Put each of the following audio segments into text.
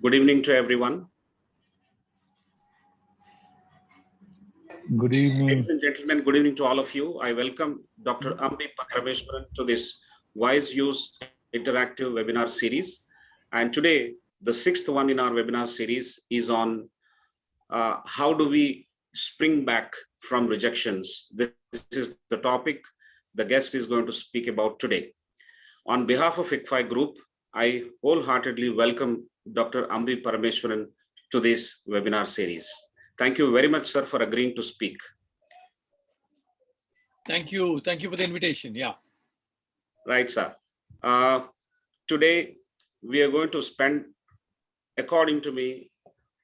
Good evening to everyone. Good evening. Ladies and gentlemen, good evening to all of you. I welcome Dr. Ambi Parameswaran to this WiseViews Interactive Webinar Series. And today, the sixth one in our webinar series is on how do we spring back from rejections. This is the topic the guest is going to speak about today. On behalf of ICFI Group, I wholeheartedly welcome Dr. Ambi Parameswaran to this webinar series. Thank you very much, sir, for agreeing to speak. Thank you. Thank you for the invitation. Yeah. Right, sir. Today, we are going to spend, according to me,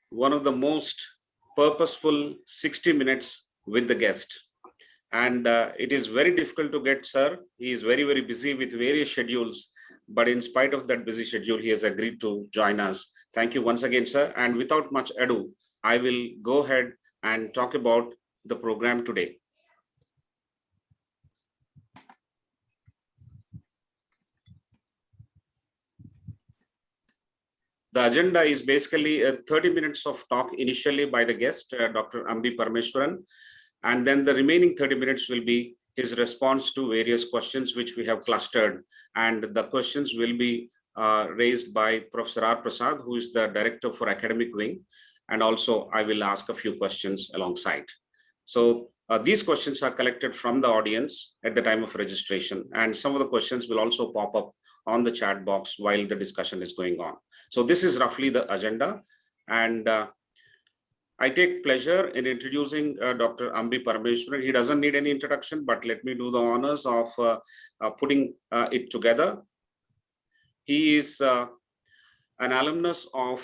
one of the most purposeful 60 minutes with the guest. And it is very difficult to get, sir. He is very, very busy with various schedules. But in spite of that busy schedule, he has agreed to join us. Thank you once again, sir. And without much ado, I will go ahead and talk about the program today. The agenda is basically 30 minutes of talk initially by the guest, Dr. Ambi Parameswaran, and then the remaining 30 minutes will be his response to various questions which we have clustered. And the questions will be raised by Professor R. Prasad, who is the Director for Academic Wing. And also I will ask a few questions alongside. So these questions are collected from the audience at the time of registration. And some of the questions will also pop up on the chat box while the discussion is going on. So this is roughly the agenda. And I take pleasure in introducing Dr. Ambi Parameswaran. He doesn't need any introduction, but let me do the honors of putting it together. He is an alumnus of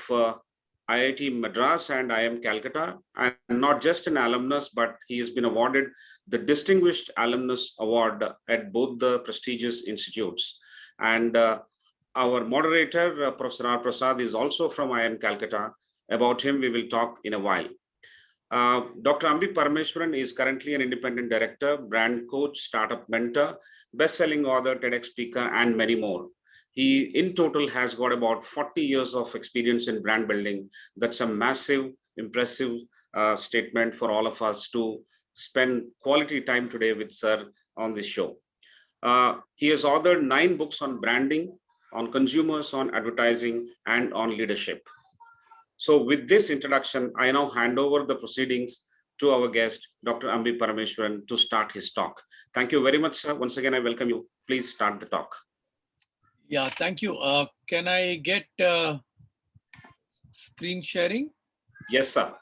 IIT Madras and IIM Calcutta, and not just an alumnus, but he has been awarded the Distinguished Alumnus Award at both the prestigious institutes. And our moderator, Professor R. Prasad, is also from IIM Calcutta. About him, we will talk in a while. Dr. Ambi Parameswaran is currently an independent director, brand coach, startup mentor, best-selling author, TEDx speaker, and many more. He, in total, has got about 40 years of experience in brand building. That's a massive, impressive statement for all of us to spend quality time today with Sir on this show. He has authored 9 books on branding, on consumers, on advertising, and on leadership. So with this introduction, I now hand over the proceedings to our guest, Dr. Ambi Parameswaran, to start his talk. Thank you very much, sir. Once again, I welcome you. Please start the talk. Yeah, thank you. Can I get screen sharing? Yes, sir.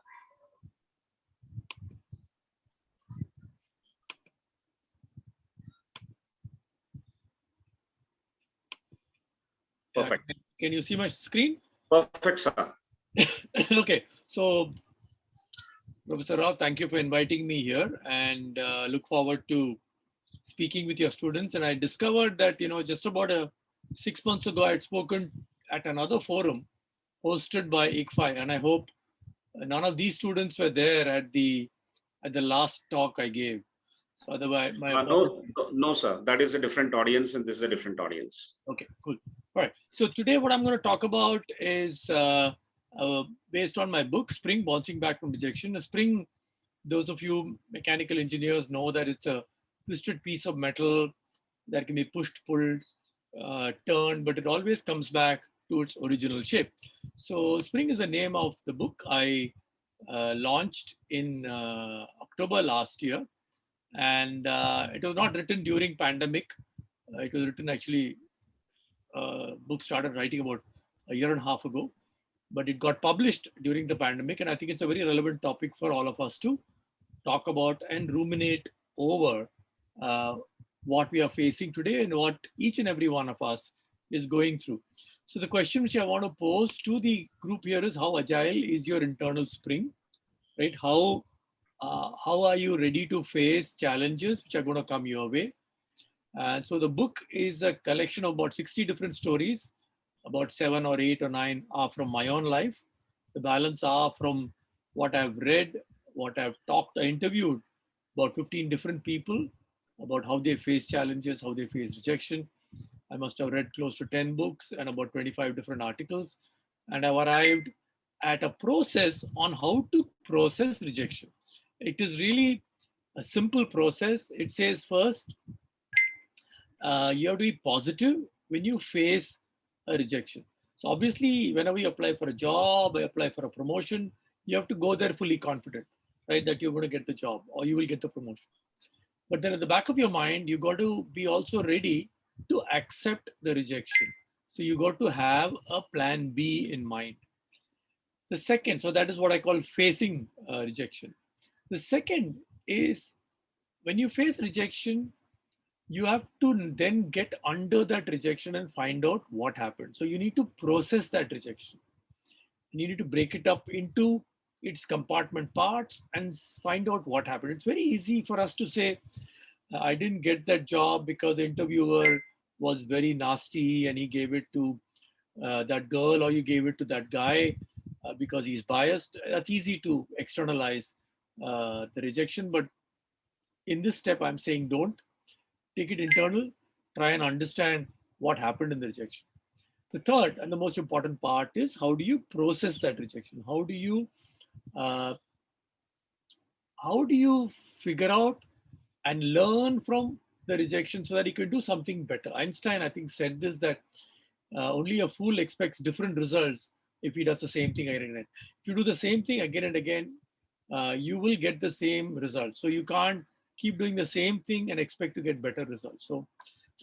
Perfect. Can you see my screen? Perfect, sir. Okay. So, Professor Rao, thank you for inviting me here, and look forward to speaking with your students. And I discovered that, just about 6 months ago, I had spoken at another forum hosted by ICFI, and I hope none of these students were there at the last talk I gave. So otherwise, no, sir. That is a different audience, and this is a different audience. Okay, cool. All right. So today, what I'm going to talk about is based on my book, Spring: Bouncing Back from Rejection. A spring, those of you mechanical engineers know that it's a twisted piece of metal that can be pushed, pulled, turned, but it always comes back to its original shape. So Spring is the name of the book. I launched in October last year, and it was not written during pandemic. It was written actually, book started writing about a year and a half ago, but it got published during the pandemic. And I think it's a very relevant topic for all of us to talk about and ruminate over what we are facing today and what each and every one of us is going through. So the question which I want to pose to the group here is, how agile is your internal spring, right? How are you ready to face challenges which are going to come your way? And so the book is a collection of about 60 different stories. About 7 or 8 or 9 are from my own life. The balance are from what I've read, what I've talked, I interviewed about 15 different people about how they face challenges, how they face rejection. I must have read close to 10 books and about 25 different articles. and I've arrived at a process on how to process rejection. It is really a simple process. It says first, you have to be positive when you face a rejection. So obviously, whenever you apply for a job, apply for a promotion, you have to go there fully confident, right, that you're going to get the job or you will get the promotion. But then at the back of your mind, you got to be also ready to accept the rejection. So you got to have a plan B in mind. The second, so that is what I call facing rejection. The second is when you face rejection, you have to then get under that rejection and find out what happened. So you need to process that rejection. You need to break it up into its compartment parts and find out what happened. It's very easy for us to say, I didn't get that job because the interviewer was very nasty and he gave it to that girl, or you gave it to that guy because he's biased. That's easy to externalize the rejection. But in this step, I'm saying don't take it internal, try and understand what happened in the rejection. The third and the most important part is how do you process that rejection? Uh, how do you figure out and learn from the rejection so that you can do something better? Einstein, I think, said this, that only a fool expects different results if he does the same thing again and again. If you do the same thing again and again, you will get the same result. So you can't keep doing the same thing and expect to get better results. So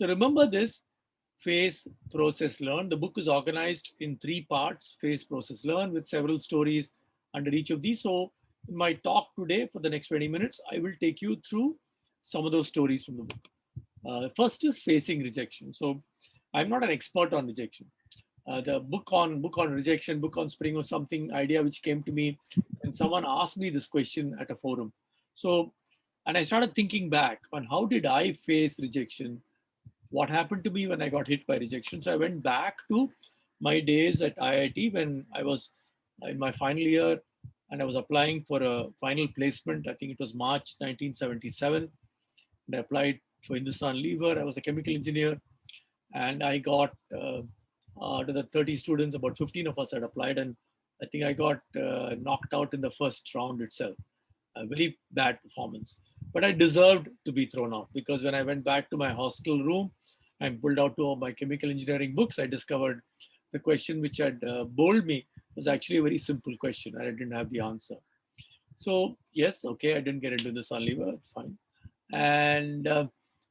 remember this: face, process, learn. The book is organized in 3 parts: face, process, learn, with several stories under each of these. So in my talk today for the next 20 minutes, I will take you through some of those stories from the book. First is facing rejection. So I'm not an expert on rejection. The book on rejection, book on spring, was something idea which came to me when someone asked me this question at a forum. So, and I started thinking back on how did I face rejection? What happened to me when I got hit by rejection? So I went back to my days at IIT when I was in my final year and I was applying for a final placement. I think it was March 1977. And I applied for Hindustan Lever. I was a chemical engineer, and I got out of the 30 students, about 15 of us had applied, and I think I got knocked out in the first round itself. A very bad performance, but I deserved to be thrown out, because when I went back to my hostel room and pulled out 2 of my chemical engineering books, I discovered the question which had bowled me was actually a very simple question, and I didn't have the answer. So yes, okay, I didn't get into this on lever, fine. And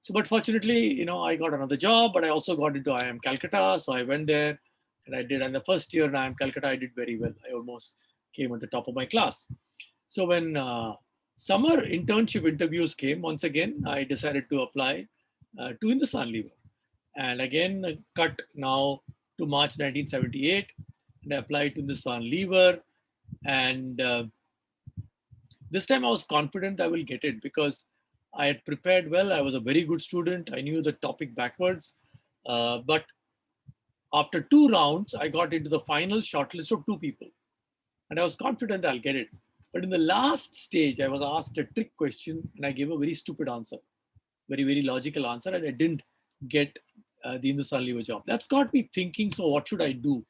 so, but fortunately, I got another job, but I also got into IIM Calcutta. So I went there and I did. And the first year in IIM Calcutta, I did very well. I almost came at the top of my class. So when summer internship interviews came, once again, I decided to apply to Hindustan Lever. And again, cut now to March 1978. And I applied to Hindustan Lever. And this time I was confident I will get it because I had prepared well. I was a very good student. I knew the topic backwards. But after 2 rounds, I got into the final shortlist of 2 people. And I was confident I'll get it. But in the last stage, I was asked a trick question and I gave a very stupid answer, very, very logical answer. And I didn't get the Hindustan Lever job. That's got me thinking, so what should I do?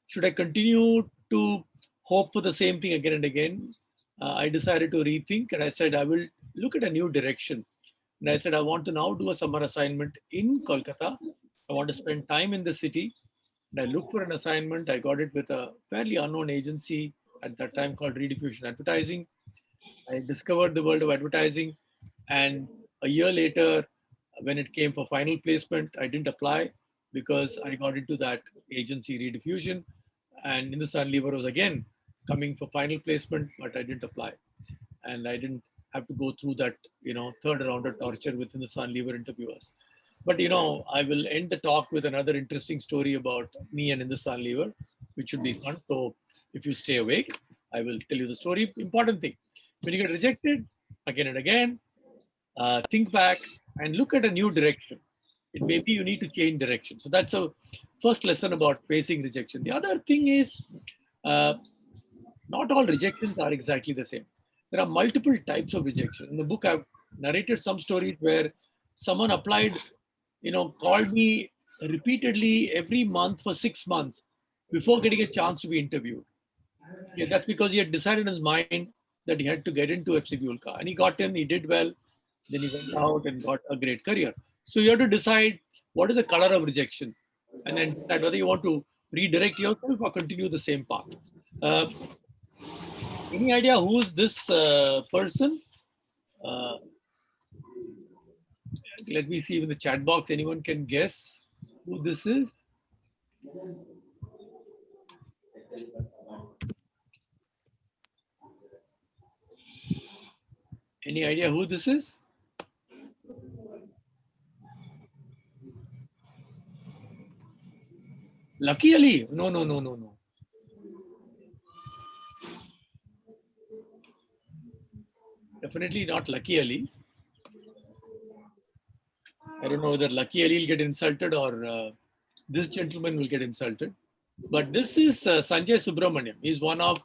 Should I continue to hope for the same thing again and again? I decided to rethink and I said, I will look at a new direction. And I said, I want to now do a summer assignment in Kolkata. I want to spend time in the city. And I looked for an assignment. I got it with a fairly unknown agency at that time called Rediffusion Advertising. I discovered the world of advertising. And a year later, when it came for final placement, I didn't apply because I got into that agency, Rediffusion. And Hindustan Lever was again coming for final placement, but I didn't apply. And I didn't have to go through that, third round of torture with Hindustan Lever interviewers. But, I will end the talk with another interesting story about me and Hindustan Lever, which should be fun. So if you stay awake, I will tell you the story. Important thing, when you get rejected again and again, think back and look at a new direction. It may be you need to change direction. So that's a first lesson about facing rejection. The other thing is, not all rejections are exactly the same. There are multiple types of rejection. In the book, I've narrated some stories where someone applied, called me repeatedly every month for 6 months. before getting a chance to be interviewed. Yeah, that's because he had decided in his mind that he had to get into FCB Ulka. And he got in, he did well, then he went out and got a great career. So you have to decide what is the color of rejection and then decide whether you want to redirect yourself or continue the same path. Uh, any idea who's this person? Uh, let me see in the chat box. Anyone can guess who this is? Any idea who this is? Lucky Ali? No, no, no, no, no. Definitely not Lucky Ali. I don't know whether Lucky Ali will get insulted or this gentleman will get insulted. But this is Sanjay Subramaniam. He's one of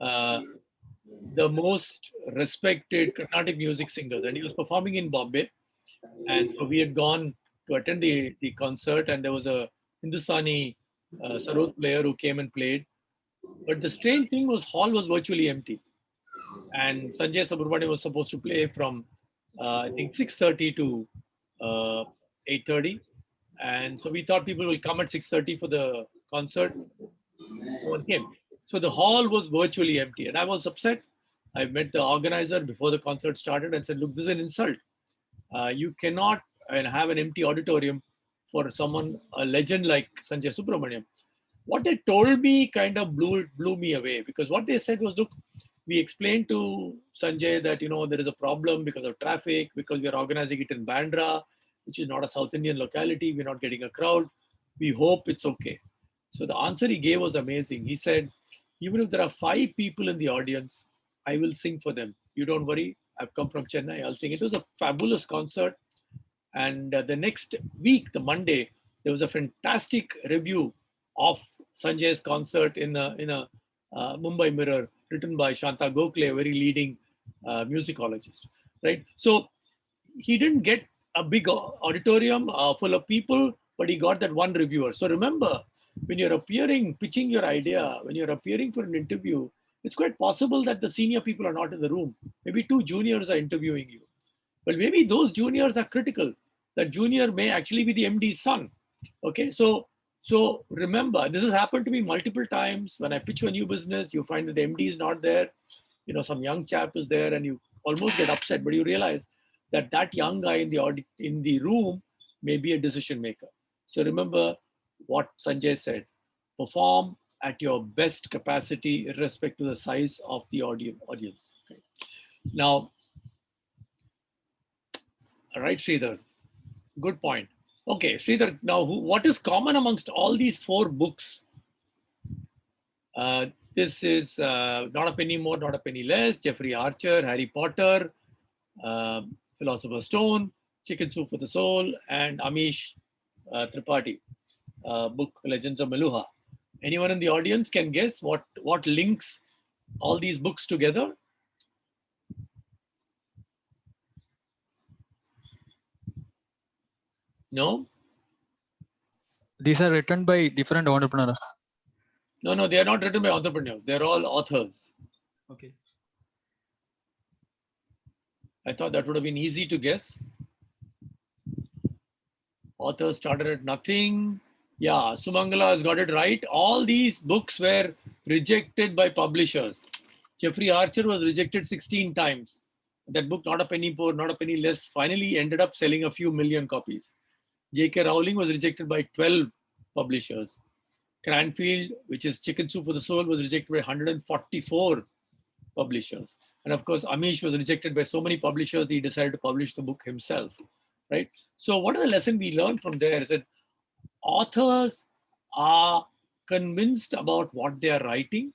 uh, the most respected Carnatic music singers, and he was performing in Bombay. And so we had gone to attend the concert, and there was a Hindustani sarod player who came and played. But the strange thing was, hall was virtually empty, and Sanjay Subramaniam was supposed to play from I think 6:30 to 8:30, and so we thought people will come at 6:30 for the concert. No one came. So the hall was virtually empty, and I was upset. I met the organizer before the concert started and said, "Look, this is an insult. You cannot have an empty auditorium for someone, a legend like Sanjay Subramaniam." What they told me kind of blew me away, because what they said was, "Look, we explained to Sanjay that there is a problem because of traffic, because we are organizing it in Bandra, which is not a South Indian locality. We're not getting a crowd. We hope it's okay." So the answer he gave was amazing. He said, "Even if there are 5 people in the audience, I will sing for them. You don't worry. I've come from Chennai. I'll sing." It was a fabulous concert. And the next week, the Monday, there was a fantastic review of Sanjay's concert in a Mumbai Mirror, written by Shanta Gokhale, a very leading musicologist. Right. So he didn't get a big auditorium full of people, but he got that one reviewer. So remember, when you're appearing, pitching your idea, when you're appearing for an interview, it's quite possible that the senior people are not in the room. Maybe 2 juniors are interviewing you. Well, maybe those juniors are critical. That junior may actually be the MD's son. Okay, so remember, this has happened to me multiple times. When I pitch for a new business, you find that the MD is not there. Some young chap is there, and you almost get upset, but you realize that that young guy in the room may be a decision maker. So remember what Sanjay said: perform at your best capacity, irrespective of the size of the audience. Okay. Now, all right, Sridhar, good point. Okay, Sridhar, now what is common amongst all these 4 books? This is Not a Penny More, Not a Penny Less, Jeffrey Archer, Harry Potter, Philosopher's Stone, Chicken Soup for the Soul, and Amish Tripathi, book Legends of Meluha. Anyone in the audience can guess what links all these books together? No? These are written by different entrepreneurs. No, they are not written by entrepreneurs. They're all authors. Okay. I thought that would have been easy to guess. Authors started at nothing. Yeah, Sumangala has got it right. All these books were rejected by publishers. Jeffrey Archer was rejected 16 times. That book, Not a Penny More, Not a Penny Less, finally ended up selling a few million copies. J.K. Rowling was rejected by 12 publishers. Cranfield, which is Chicken Soup for the Soul, was rejected by 144 publishers. And of course, Amish was rejected by so many publishers that he decided to publish the book himself. Right? So what is the lesson we learned from there is that authors are convinced about what they are writing,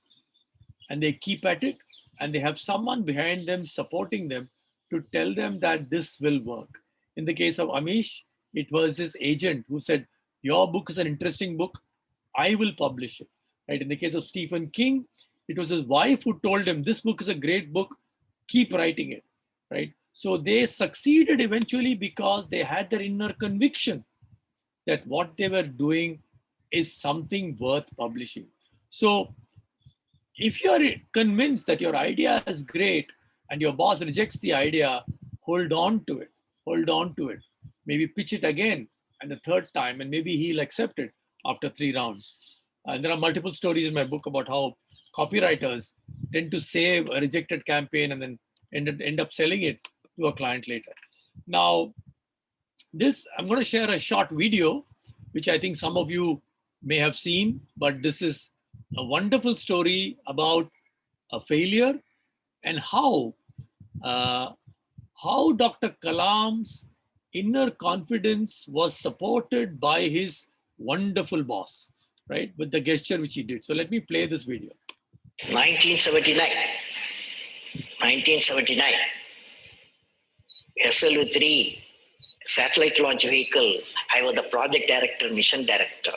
and they keep at it, and they have someone behind them supporting them to tell them that this will work. In the case of Amish, it was his agent who said, "Your book is an interesting book. I will publish it." Right? In the case of Stephen King, it was his wife who told him, "This book is a great book. Keep writing it." Right? So they succeeded eventually because they had their inner conviction that what they were doing is something worth publishing. So if you're convinced that your idea is great and your boss rejects the idea, hold on to it. Hold on to it. Maybe pitch it again and the third time, and maybe he'll accept it after 3 rounds. And there are multiple stories in my book about how copywriters tend to save a rejected campaign and then end up selling it to a client later. Now, I'm going to share a short video, which I think some of you may have seen, but this is a wonderful story about a failure and how Dr. Kalam's inner confidence was supported by his wonderful boss, right? With the gesture which he did. So let me play this video. 1979, SLV-3 satellite launch vehicle. I was the project director, mission director.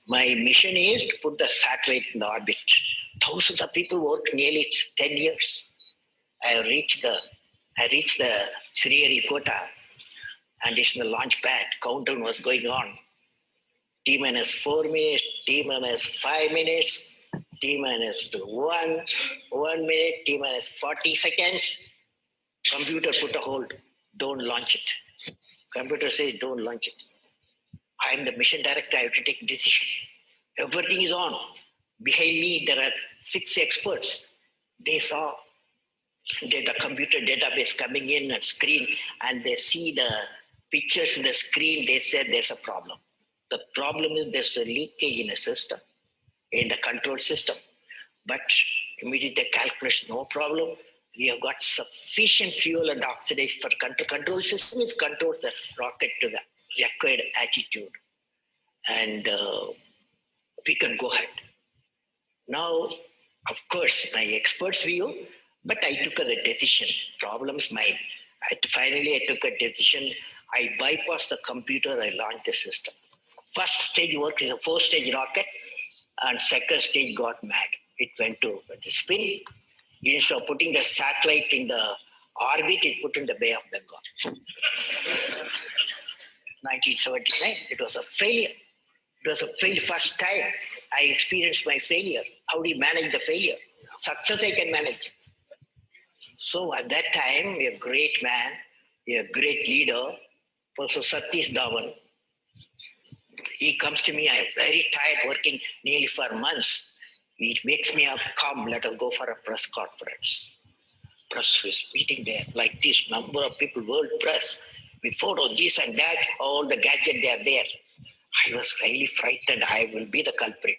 My mission is to put the satellite in the orbit. Thousands of people worked nearly 10 years. I reached the Sri Kota, and it's in the launch pad. Countdown was going on. T minus 4 minutes, T minus 5 minutes, T minus 1 minute, T minus 40 seconds. Computer put a hold. Don't launch it. Computer says don't launch it. I am the mission director. I have to take a decision. Everything is on. Behind me, there are 6 experts. They saw the computer database coming in and screen, and they see the pictures in the screen. They said there's a problem. The problem is there's a leakage in the system, in the control system. But immediately calculation, no problem. We have got sufficient fuel and oxidation for control. Control system is control the rocket to the required altitude. And we can go ahead. Now, of course, my expert's view, but I took the decision. Problem's mine. Finally, I took a decision. I bypassed the computer. I launched the system. First stage work is a 4-stage rocket, and second stage got mad. It went to the spin. Instead of putting the satellite in the orbit, it put in the Bay of Bengal. 1979, it was a failure. It was a failure. First time I experienced my failure. How do you manage the failure? Success I can manage. So at that time, a great man, a great leader, Professor Satish Dhawan, he comes to me. I am very tired, working nearly for months. He wakes me up, come, let us go for a press conference. Press is meeting there, like this, number of people, world press, with photos, this and that, all the gadgets, they are there. I was really frightened. I will be the culprit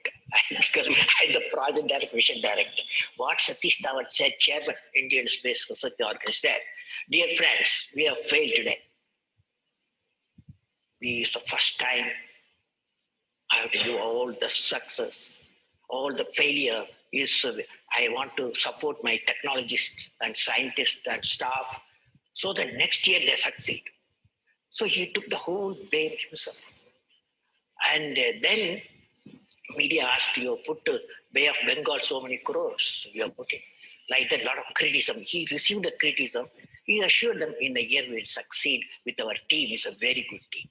because I'm the project director, mission director. What Satish Dhawan said, Chairman, Indian Space Research Organization, said, dear friends, we have failed today. This is the first time I have to do all the success. All the failure is, I want to support my technologists and scientists and staff so that next year they succeed. So he took the whole blame himself. And then media asked, you put to Bay of Bengal so many crores, you have put it. Like that, a lot of criticism. He received the criticism. He assured them in the year we'll succeed with our team. It's a very good team.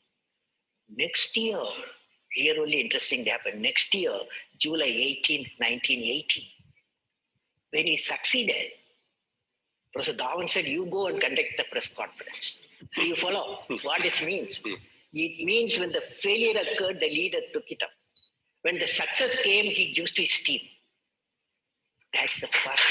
Next year, here only interesting to happen. Next year, July 18th, 1980, when he succeeded, Professor Dhawan said, you go and conduct the press conference. Do you follow what this means? It means when the failure occurred, the leader took it up. When the success came, he used his team. That's the first.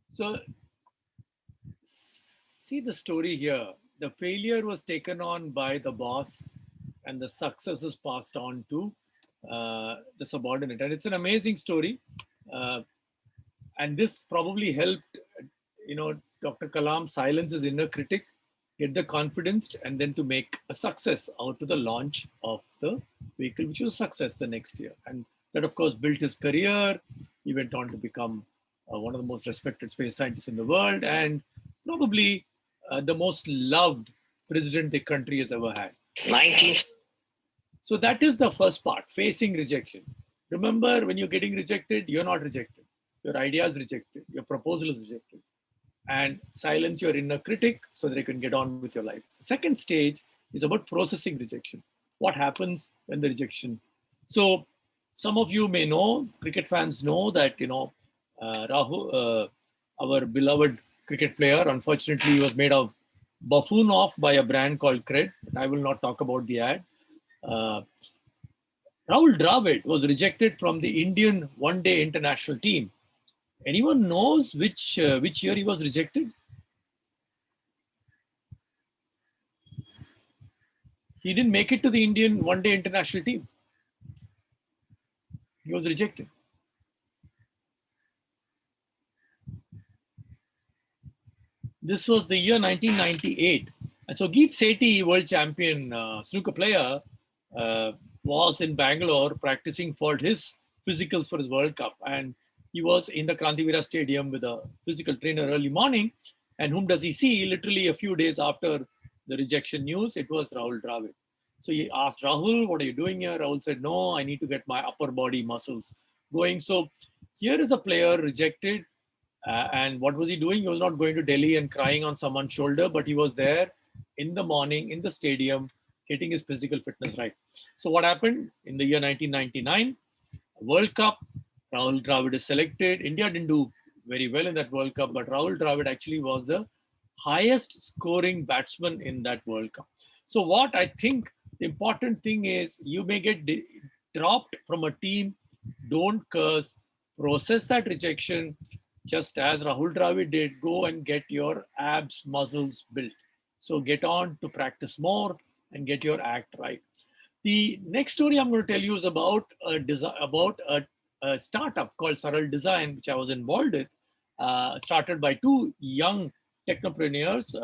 So see the story here. The failure was taken on by the boss and the success was passed on to the subordinate. And it's an amazing story. And this probably helped, Dr. Kalam silence his inner critic, get the confidence, and then to make a success out of the launch of the vehicle, which was a success the next year. And that, of course, built his career. He went on to become one of the most respected space scientists in the world and probably the most loved president the country has ever had. 19. So that is the first part, facing rejection. Remember, when you're getting rejected, you're not rejected. Your idea is rejected. Your proposal is rejected. And silence your inner critic so that you can get on with your life. The second stage is about processing rejection. What happens when the rejection? So some of you may know, cricket fans know that, Rahul, our beloved cricket player, unfortunately, he was made a buffoon of by a brand called Cred. I will not talk about the ad. Rahul Dravid was rejected from the Indian one-day international team. Anyone knows which year he was rejected? He didn't make it to the Indian one-day international team. He was rejected. This was the year 1998. And so Geet Sethi, world champion snooker player, was in Bangalore practicing for his physicals for his World Cup. And he was in the Krantivira Stadium with a physical trainer early morning. And whom does he see? Literally a few days after the rejection news, it was Rahul Dravid. So he asked Rahul, what are you doing here? Rahul said, no, I need to get my upper body muscles going. So here is a player rejected. And what was he doing? He was not going to Delhi and crying on someone's shoulder, but he was there in the morning in the stadium, getting his physical fitness right. So what happened in the year 1999, World Cup, Rahul Dravid is selected. India didn't do very well in that World Cup, but Rahul Dravid actually was the highest scoring batsman in that World Cup. So what I think the important thing is, you may get dropped from a team, don't curse, process that rejection, just as Rahul Dravid did, go and get your abs muscles built. So get on to practice more and get your act right. The next story I'm going to tell you is about a startup called Saral Design, which I was involved with, started by two young technopreneurs,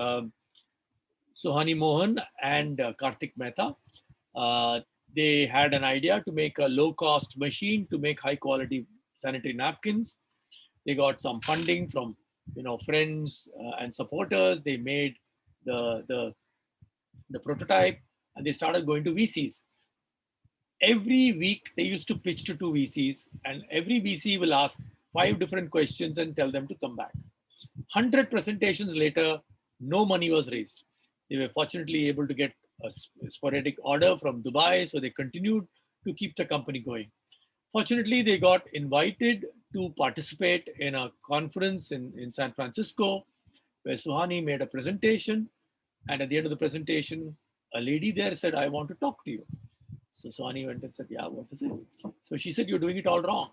Suhani Mohan and Karthik Mehta. They had an idea to make a low-cost machine to make high-quality sanitary napkins. They got some funding from, friends and supporters. They made the prototype, and they started going to VCs. Every week, they used to pitch to two VCs, and every VC will ask 5 different questions and tell them to come back. 100 presentations later, no money was raised. They were fortunately able to get a sporadic order from Dubai, so they continued to keep the company going. Fortunately, they got invited to participate in a conference in San Francisco, where Suhani made a presentation. And at the end of the presentation, a lady there said, I want to talk to you. So Suhani went and said, yeah, what is it? So she said, you're doing it all wrong.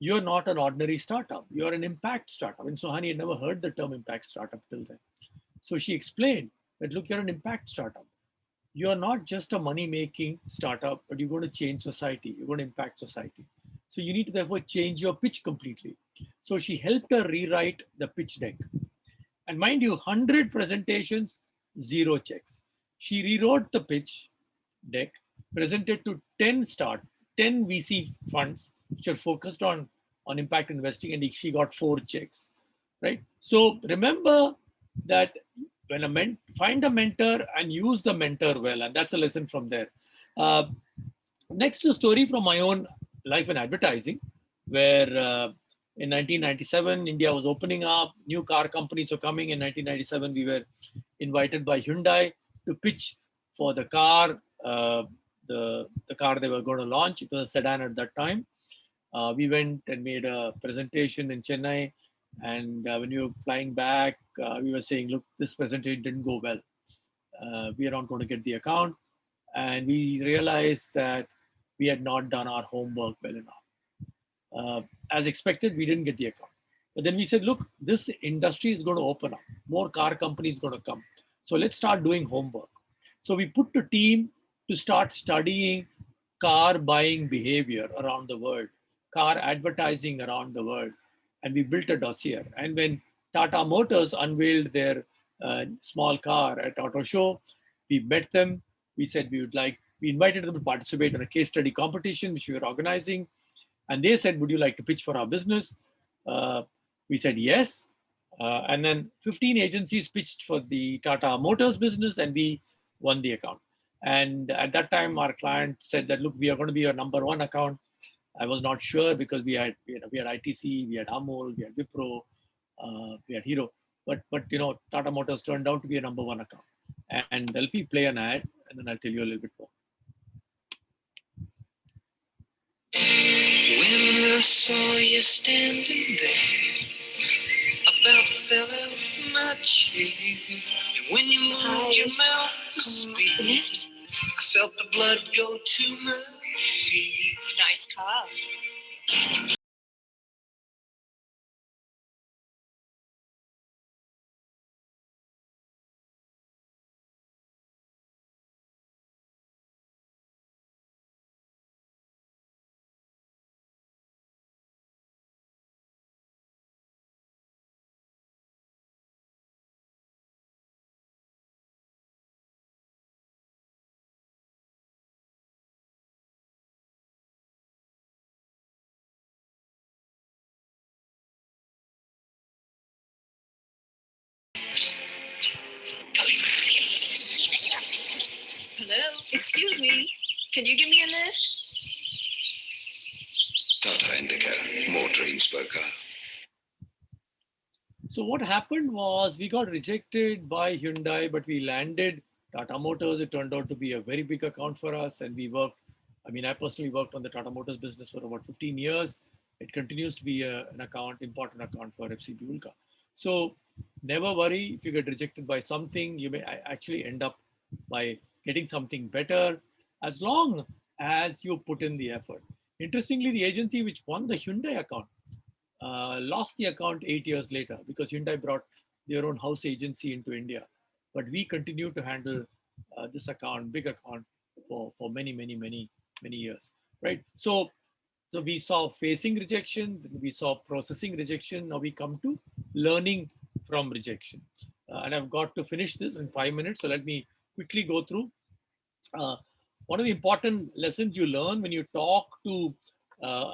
You're not an ordinary startup. You're an impact startup. And Suhani had never heard the term impact startup till then. So she explained that, look, you're an impact startup. You're not just a money-making startup, but you're going to change society. You're going to impact society. So you need to therefore change your pitch completely. So she helped her rewrite the pitch deck. And mind you, 100 presentations, 0 checks. She rewrote the pitch deck, presented to 10 VC funds, which are focused on impact investing, and she got 4 checks, right? So remember that when find a mentor and use the mentor well, and that's a lesson from there. Next, a story from my own life in advertising, where in 1997, India was opening up, new car companies were coming. In 1997, we were invited by Hyundai to pitch for the car, the car they were going to launch. It was a sedan at that time. We went and made a presentation in Chennai. And when we were flying back, we were saying, look, this presentation didn't go well. We are not going to get the account. And we realized that we had not done our homework well enough. As expected, we didn't get the account. But then we said, look, this industry is going to open up. More car companies going to come. So let's start doing homework. So we put the team to start studying car buying behavior around the world, car advertising around the world. And we built a dossier. And when Tata Motors unveiled their small car at Auto Show, we met them. We said we invited them to participate in a case study competition, which we were organizing. And they said, would you like to pitch for our business? We said yes. And then 15 agencies pitched for the Tata Motors business, and we won the account. And at that time, our client said that, look, we are going to be your #1 account. I was not sure because we had ITC, we had Amol, we had Wipro, we had Hero, but Tata Motors turned out to be a number one account. And let me play an ad, and then I'll tell you a little bit more. When I saw you standing there, about fell out my chair. And when you moved your mouth to speak, I felt the blood go to my feet. Nice car. Hello, excuse me. Can you give me a lift? Tata Indica, more dream spoker. So what happened was we got rejected by Hyundai, but we landed Tata Motors. It turned out to be a very big account for us, and we worked. I personally worked on the Tata Motors business for about 15 years. It continues to be an important account for FCB Ulka. So never worry if you get rejected by something. You may actually end up by getting something better, as long as you put in the effort. Interestingly, the agency which won the Hyundai account lost the account 8 years later because Hyundai brought their own house agency into India. But we continue to handle this account, big account, for many years, right? So we saw facing rejection, we saw processing rejection. Now we come to learning from rejection. And I've got to finish this in 5 minutes. So let me quickly go through. One of the important lessons you learn when you talk to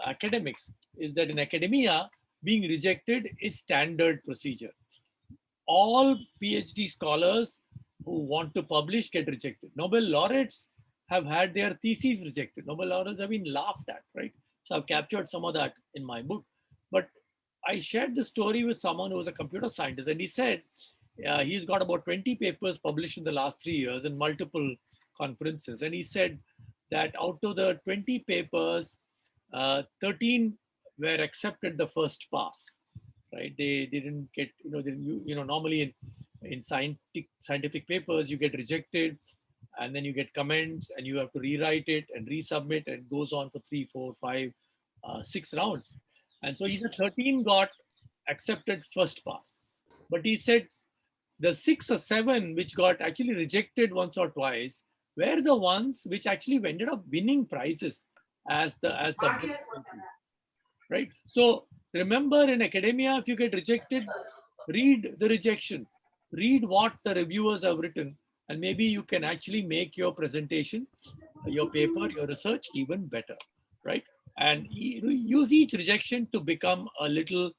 academics is that in academia, being rejected is standard procedure. All PhD scholars who want to publish get rejected. Nobel laureates have had their theses rejected. Nobel laureates have been laughed at, right? So I've captured some of that in my book. But I shared the story with someone who was a computer scientist, and he said he's got about 20 papers published in the last 3 years in multiple conferences. And he said that out of the 20 papers, 13 were accepted the first pass, right? They didn't get, normally in scientific papers, you get rejected and then you get comments and you have to rewrite it and resubmit, and it goes on for 3, 4, 5, 6 rounds. And so he said 13 got accepted first pass. But he said the 6 or 7 which got actually rejected once or twice were the ones which actually ended up winning prizes as the right? So remember, in academia, if you get rejected, read the rejection, read what the reviewers have written, and maybe you can actually make your presentation, your paper, your research even better, right? And use each rejection to become a little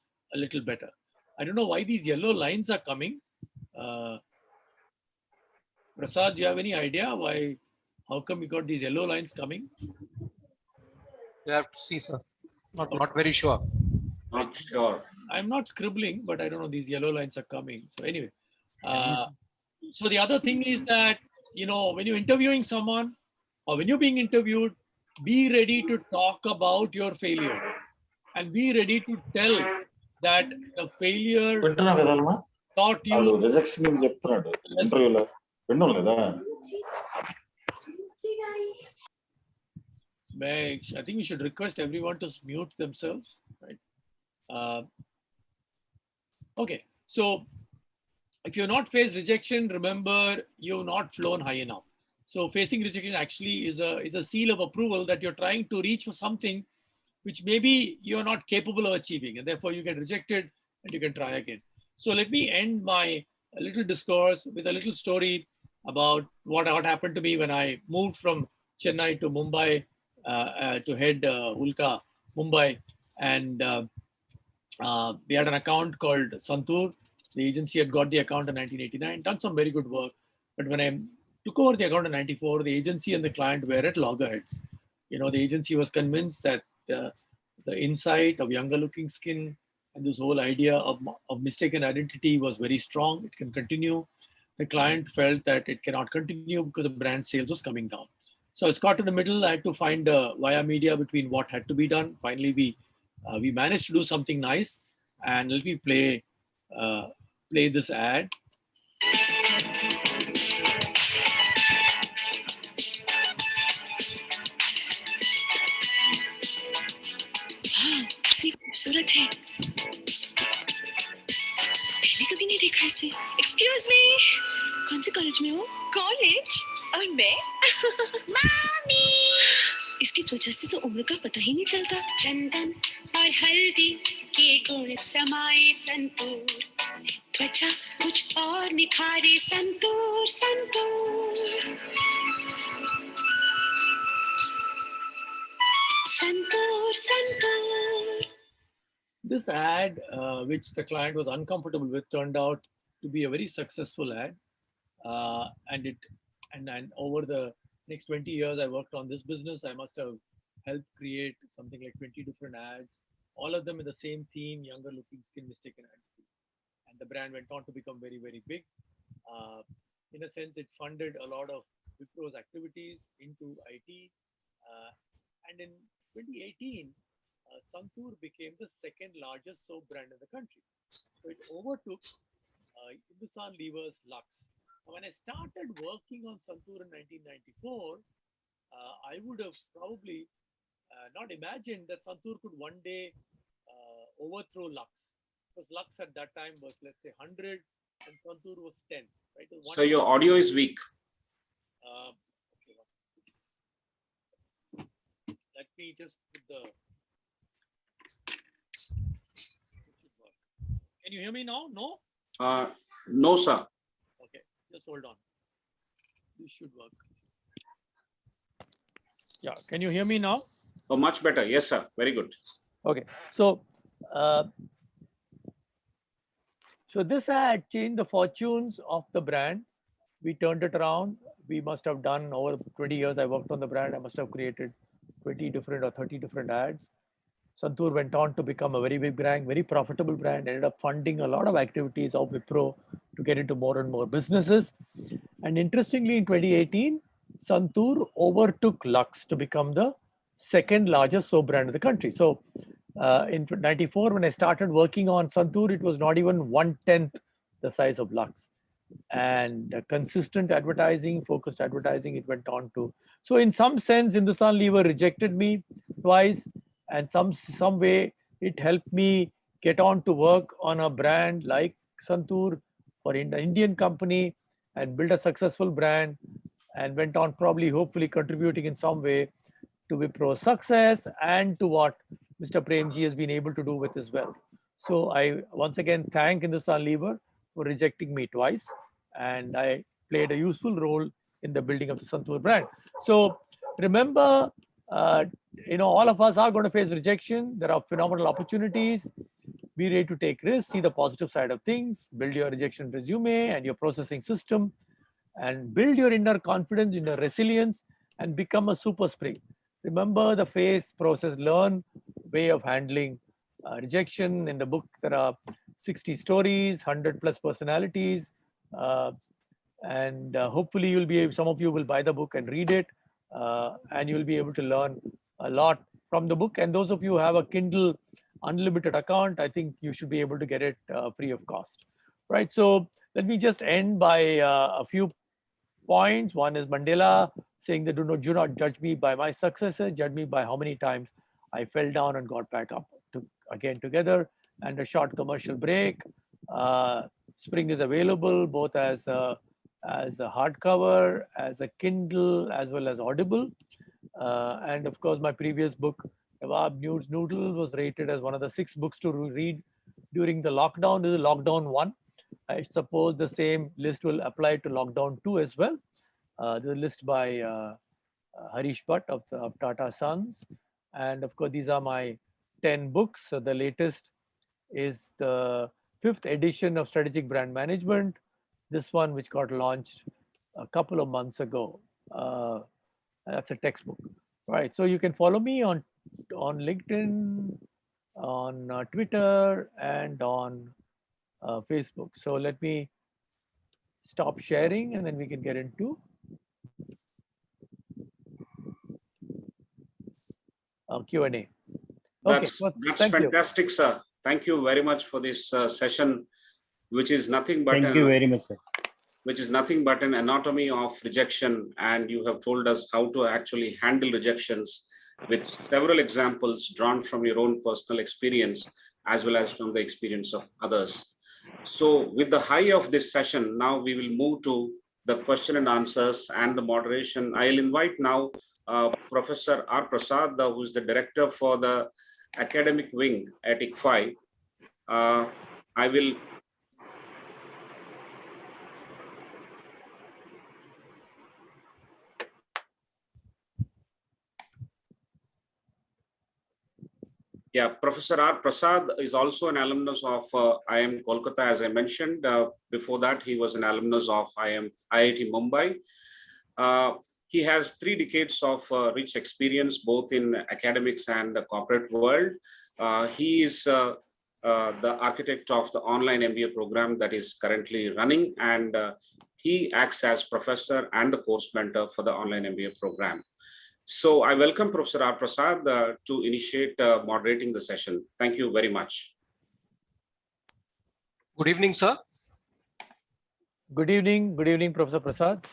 better. I don't know why these yellow lines are coming. Prasad, do you have any idea why? How come you got these yellow lines coming? You have to see, sir. Not very sure. Not sure. I'm not scribbling, but I don't know, these yellow lines are coming. So anyway, so the other thing is that, when you're interviewing someone or when you're being interviewed, be ready to talk about your failure and be ready to tell that the failure taught you. Rejection is interview. I think we should request everyone to mute themselves, right? Okay, so if you're not faced rejection, remember you've not flown high enough. So facing rejection actually is a seal of approval that you're trying to reach for something which maybe you're not capable of achieving, and therefore you get rejected and you can try again. So let me end my little discourse with a little story about what happened to me when I moved from Chennai to Mumbai to head Ulka Mumbai, and we had an account called Santur. The agency had got the account in 1989, done some very good work. But when I took over the account in 94, the agency and the client were at loggerheads. The agency was convinced that the insight of younger looking skin and this whole idea of mistaken identity was very strong. It can continue. The client felt that it cannot continue because the brand sales was coming down. So I was caught in the middle. I had to find via media between what had to be done. Finally, we managed to do something nice. And let me play this ad. खूबसूरत है पहले कभी नहीं देखा इसे excuse me कौन से college में हो कॉलेज और मैं मामी इसकी त्वचा से तो उम्र का पता ही नहीं चलता चंदन और हल्दी के गुण समाये संतूर त्वचा कुछ और निखारे santoor santoor santoor santoor. This ad, which the client was uncomfortable with, turned out to be a very successful ad. And over the next 20 years, I worked on this business. I must have helped create something like 20 different ads, all of them in the same theme, younger looking skin mistaken identity. And the brand went on to become very, very big. In a sense, it funded a lot of Wipro's activities into IT. And in 2018, Santoor became the second largest soap brand in the country. So it overtook Hindustan Lever's Lux. Now, when I started working on Santoor in 1994, I would have probably not imagined that Santoor could one day overthrow Lux. Because Lux at that time was, let's say, 100 and Santoor was 10. Right? So your audio is weak. Okay, let me just put the... Can you hear me now? No? No, sir. Okay, just hold on. This should work. Yeah, can you hear me now? Oh, much better. Yes, sir. Very good. Okay, so this ad changed the fortunes of the brand. We turned it around. We must have done over 20 years. I worked on the brand. I must have created 20 different or 30 different ads. Santoor went on to become a very big brand, very profitable brand, ended up funding a lot of activities of Wipro to get into more and more businesses. And interestingly, in 2018, Santoor overtook Lux to become the second largest soap brand in the country. So in 94, when I started working on Santoor, it was not even 1/10 the size of Lux. And consistent advertising, focused advertising, it went on to. So in some sense, Hindustan Lever rejected me twice. And some way it helped me get on to work on a brand like Santoor for an Indian company and build a successful brand and went on probably hopefully contributing in some way to Wipro's success and to what Mr. Premji has been able to do with his wealth. So I once again thank Hindustan Lever for rejecting me twice, and I played a useful role in the building of the Santoor brand. So remember, all of us are going to face rejection. There are phenomenal opportunities. Be ready to take risks, see the positive side of things, build your rejection resume and your processing system, and build your inner confidence, inner resilience, and become a super spring. Remember the phase, process, learn way of handling rejection. In the book, there are 60 stories, 100 plus personalities, and hopefully you'll be able, some of you will buy the book and read it, and you'll be able to learn a lot from the book. And those of you who have a Kindle Unlimited account, I think you should be able to get it free of cost, right? So let me just end by a few points. One is Mandela saying that do not judge me by my successes, judge me by how many times I fell down and got back up again together. And a short commercial break. Spring is available both as a hardcover, as a Kindle, as well as Audible. And of course, my previous book, Nawab News Noodle, was rated as one of the 6 books to read during the lockdown. This is lockdown 1. I suppose the same list will apply to lockdown 2 as well. The list by Harish Bhatt of Tata Sons. And of course, these are my 10 books. So the latest is the 5th edition of Strategic Brand Management. This one, which got launched a couple of months ago. That's a textbook. Right. So you can follow me on LinkedIn, on Twitter, and on Facebook. So let me stop sharing, and then we can get into Q&A. Okay. That's Thank you. fantastic, sir. Thank you very much for this session, which is nothing but Thank you very much, sir. Which is nothing but an anatomy of rejection. And you have told us how to actually handle rejections with several examples drawn from your own personal experience, as well as from the experience of others. So with the high of this session, now we will move to the question and answers and the moderation. I'll invite now Professor R. Prasad, who is the director for the academic wing at ICFI. I will Yeah, Professor R. Prasad is also an alumnus of IIM Kolkata, as I mentioned. Before that, he was an alumnus of IIT Mumbai. He has 3 decades of rich experience, both in academics and the corporate world. He is the architect of the online MBA program that is currently running, and he acts as professor and the course mentor for the online MBA program. So I welcome Professor R. Prasad to initiate moderating the session. Thank you very much. Good evening, sir. Good evening. Good evening, Professor Prasad.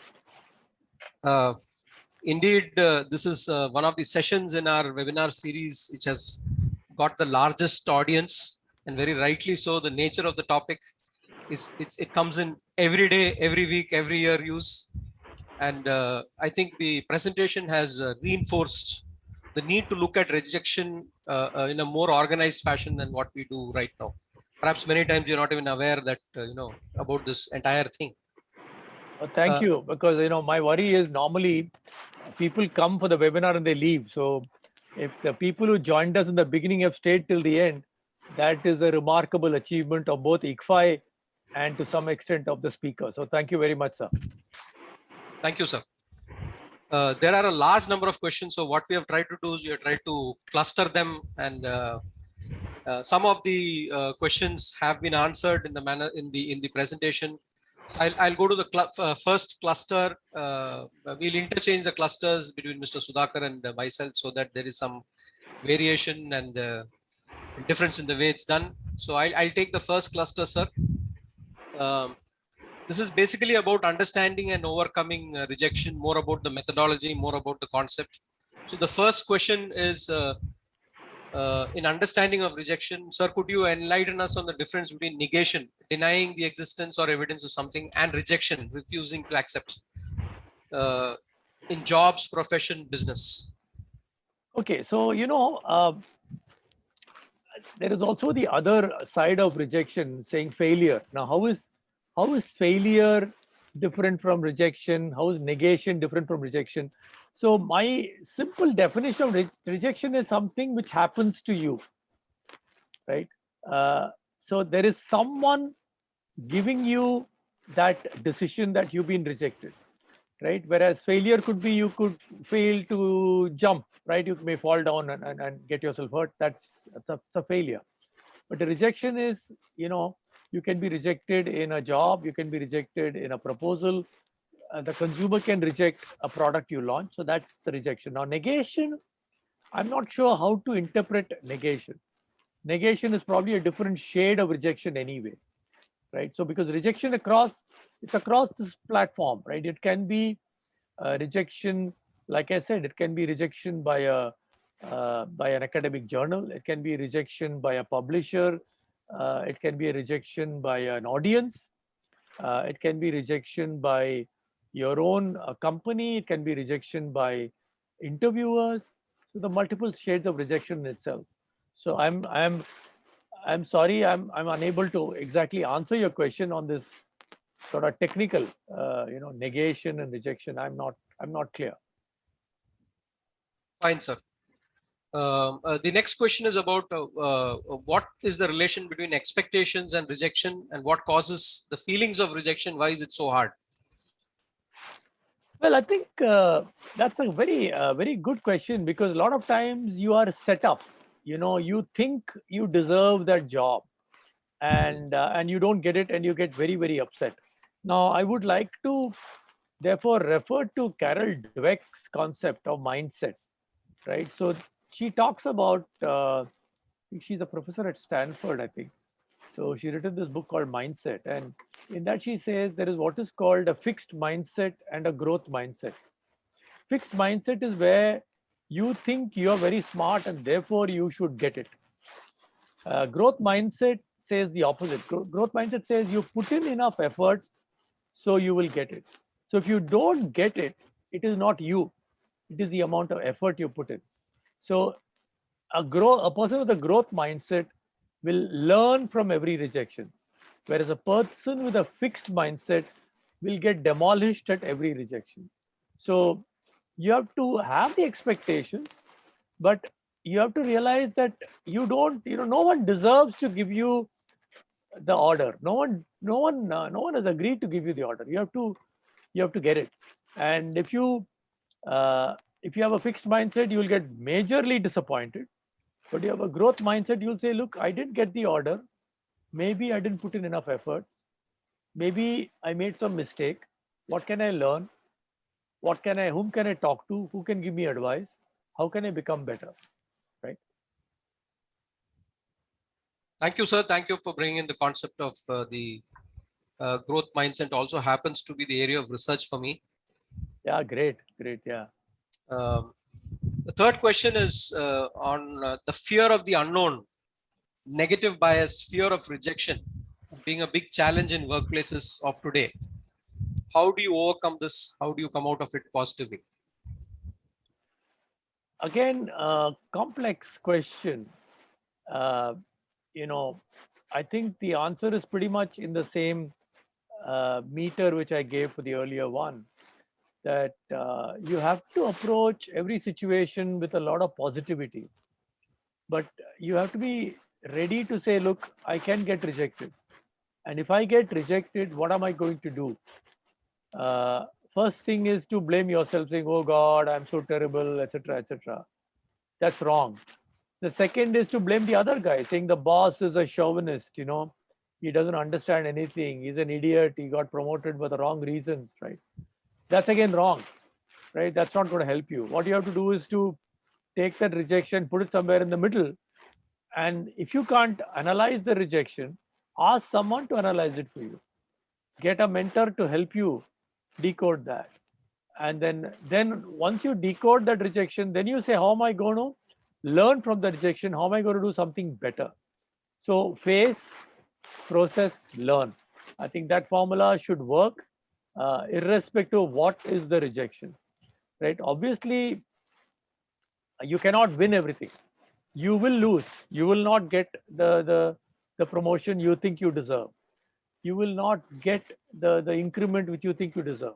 Indeed, this is one of the sessions in our webinar series which has got the largest audience, and very rightly so. The nature of the topic is it comes in every day, every week, every year use. And I think the presentation has reinforced the need to look at rejection in a more organized fashion than what we do right now. Perhaps many times you're not even aware that, about this entire thing. Thank you, because, my worry is normally people come for the webinar and they leave. So if the people who joined us in the beginning have stayed till the end, that is a remarkable achievement of both ICFI and to some extent of the speaker. So thank you very much, sir. Thank you, sir. There are a large number of questions. So what we have tried to do is we have tried to cluster them, and some of the questions have been answered in the manner in the presentation. So I'll go to the first cluster. We'll interchange the clusters between Mr. Sudhakar and myself so that there is some variation and difference in the way it's done. So I'll take the first cluster, sir. This is basically about understanding and overcoming rejection, more about the methodology, more about the concept. So the first question is, in understanding of rejection, sir, could you enlighten us on the difference between negation, denying the existence or evidence of something, and rejection, refusing to accept, in jobs, profession, business? Okay, so, there is also the other side of rejection, saying failure. Now, how is failure different from rejection? How is negation different from rejection? So my simple definition of rejection is something which happens to you, right? So there is someone giving you that decision that you've been rejected, right? Whereas failure could be you could fail to jump, right? You may fall down and get yourself hurt. That's a failure. But the rejection is, you can be rejected in a job, you can be rejected in a proposal. The consumer can reject a product you launch. So that's the rejection. Now, negation, I'm not sure how to interpret negation. Negation is probably a different shade of rejection anyway, right? So because rejection it's across this platform, right? It can be rejection, like I said, it can be rejection by an academic journal. It can be rejection by a publisher. It can be a rejection by an audience. It can be rejection by your own company. It can be rejection by interviewers. So the multiple shades of rejection in itself. So I'm sorry, I'm unable to exactly answer your question on this sort of technical, negation and rejection. I'm not clear. Fine, sir. The next question is about what is the relation between expectations and rejection, and what causes the feelings of rejection? Why is it so hard? Well, I think that's a very good question, because a lot of times you are set up. You think you deserve that job, and you don't get it, and you get very upset. Now, I would like to therefore refer to Carol Dweck's concept of mindsets, right? So she talks about. She's a professor at Stanford, I think. So she written this book called Mindset, and in that she says there is what is called a fixed mindset and a growth mindset. Fixed mindset is where you think you are very smart and therefore you should get it. Growth mindset says the opposite. Growth mindset says you put in enough efforts, so you will get it. So if you don't get it, it is not you, it is the amount of effort you put in. So a person with a growth mindset will learn from every rejection, whereas a person with a fixed mindset will get demolished at every rejection. So you have to have the expectations, but you have to realize that you don't, no one deserves to give you the order. No one has agreed to give you the order. You have to get it. And if you have a fixed mindset, you will get majorly disappointed. But you have a growth mindset, you'll say, look, I didn't get the order. Maybe I didn't put in enough effort. Maybe I made some mistake. What can I learn? Whom can I talk to? Who can give me advice? How can I become better? Right? Thank you, sir. Thank you for bringing in the concept of the growth mindset. Also happens to be the area of research for me. Yeah, great. Yeah. The third question is on the fear of the unknown, negative bias, fear of rejection, being a big challenge in workplaces of today. How do you overcome this? How do you come out of it positively? Again, complex question. Uh, I think the answer is pretty much in the same meter which I gave for the earlier one, that you have to approach every situation with a lot of positivity. But you have to be ready to say, look, I can get rejected. And if I get rejected, what am I going to do? First thing is to blame yourself, saying, oh God, I'm so terrible, etc., etc. That's wrong. The second is to blame the other guy, saying the boss is a chauvinist, he doesn't understand anything, he's an idiot, he got promoted for the wrong reasons, right? That's again wrong, right? That's not going to help you. What you have to do is to take that rejection, put it somewhere in the middle, and if you can't analyze the rejection, ask someone to analyze it for you. Get a mentor to help you decode that. And then once you decode that rejection, then you say, how am I going to learn from the rejection? How am I going to do something better? So face, process, learn. I think that formula should work irrespective of what is the rejection, right? Obviously, you cannot win everything. You will lose. You will not get the promotion you think you deserve. You will not get the increment which you think you deserve,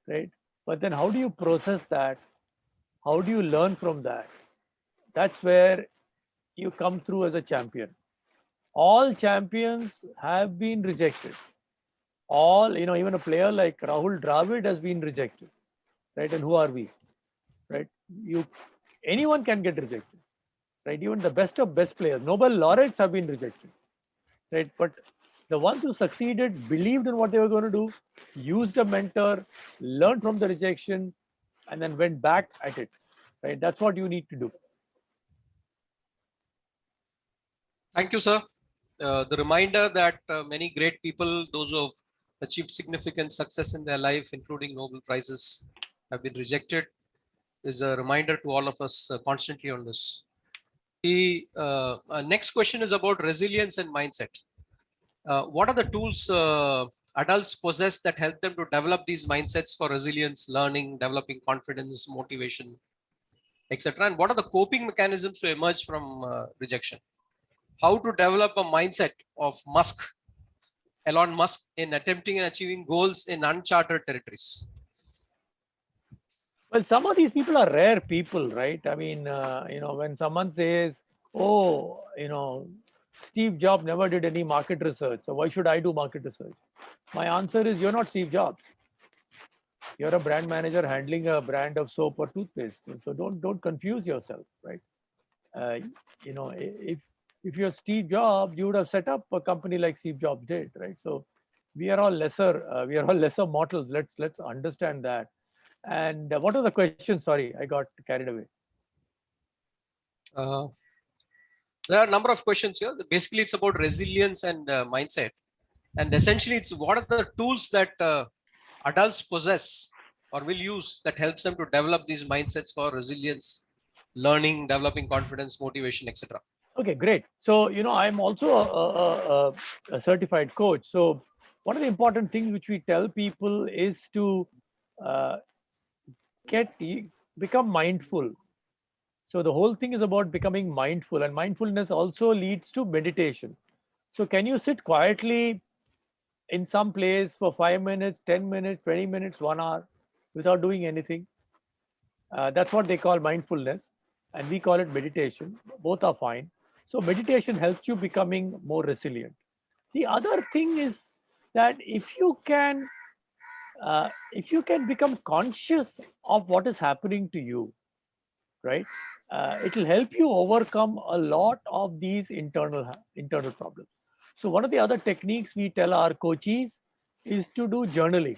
right? But then how do you process that? How do you learn from that? That's where you come through as a champion. All champions have been rejected. Even a player like Rahul Dravid has been rejected, right? And who are we, right? Anyone can get rejected, right? Even the best of best players, Nobel laureates have been rejected, right? But the ones who succeeded believed in what they were going to do, used a mentor, learned from the rejection, and then went back at it, right? That's what you need to do. Thank you, sir. The reminder that many great people, those who have achieved significant success in their life, including Nobel Prizes, have been rejected, is a reminder to all of us constantly on this. The next question is about resilience and mindset. What are the tools adults possess that help them to develop these mindsets for resilience, learning, developing confidence, motivation, etc.? And what are the coping mechanisms to emerge from rejection? How to develop a mindset of Elon Musk, in attempting and achieving goals in uncharted territories? Well, some of these people are rare people, right? I mean, when someone says, oh, Steve Jobs never did any market research, so why should I do market research? My answer is, you're not Steve Jobs. You're a brand manager handling a brand of soap or toothpaste. So don't confuse yourself, right? You know, if you're Steve Jobs, you would have set up a company like Steve Jobs did, right? So we are all lesser mortals. Let's understand that. And what are the questions? Sorry, I got carried away. There are a number of questions here. Basically, it's about resilience and mindset. And essentially, it's what are the tools that adults possess or will use that helps them to develop these mindsets for resilience, learning, developing confidence, motivation, etc. Okay, great. So, you know, I'm also a certified coach. So one of the important things which we tell people is to uh, become mindful. So the whole thing is about becoming mindful, and mindfulness also leads to meditation. So can you sit quietly in some place for 5 minutes, 10 minutes, 20 minutes, 1 hour without doing anything? That's what they call mindfulness, and we call it meditation. Both are fine. So meditation helps you becoming more resilient. The other thing is that if you can become conscious of what is happening to you, right? It will help you overcome a lot of these internal problems. So one of the other techniques we tell our coaches is to do journaling.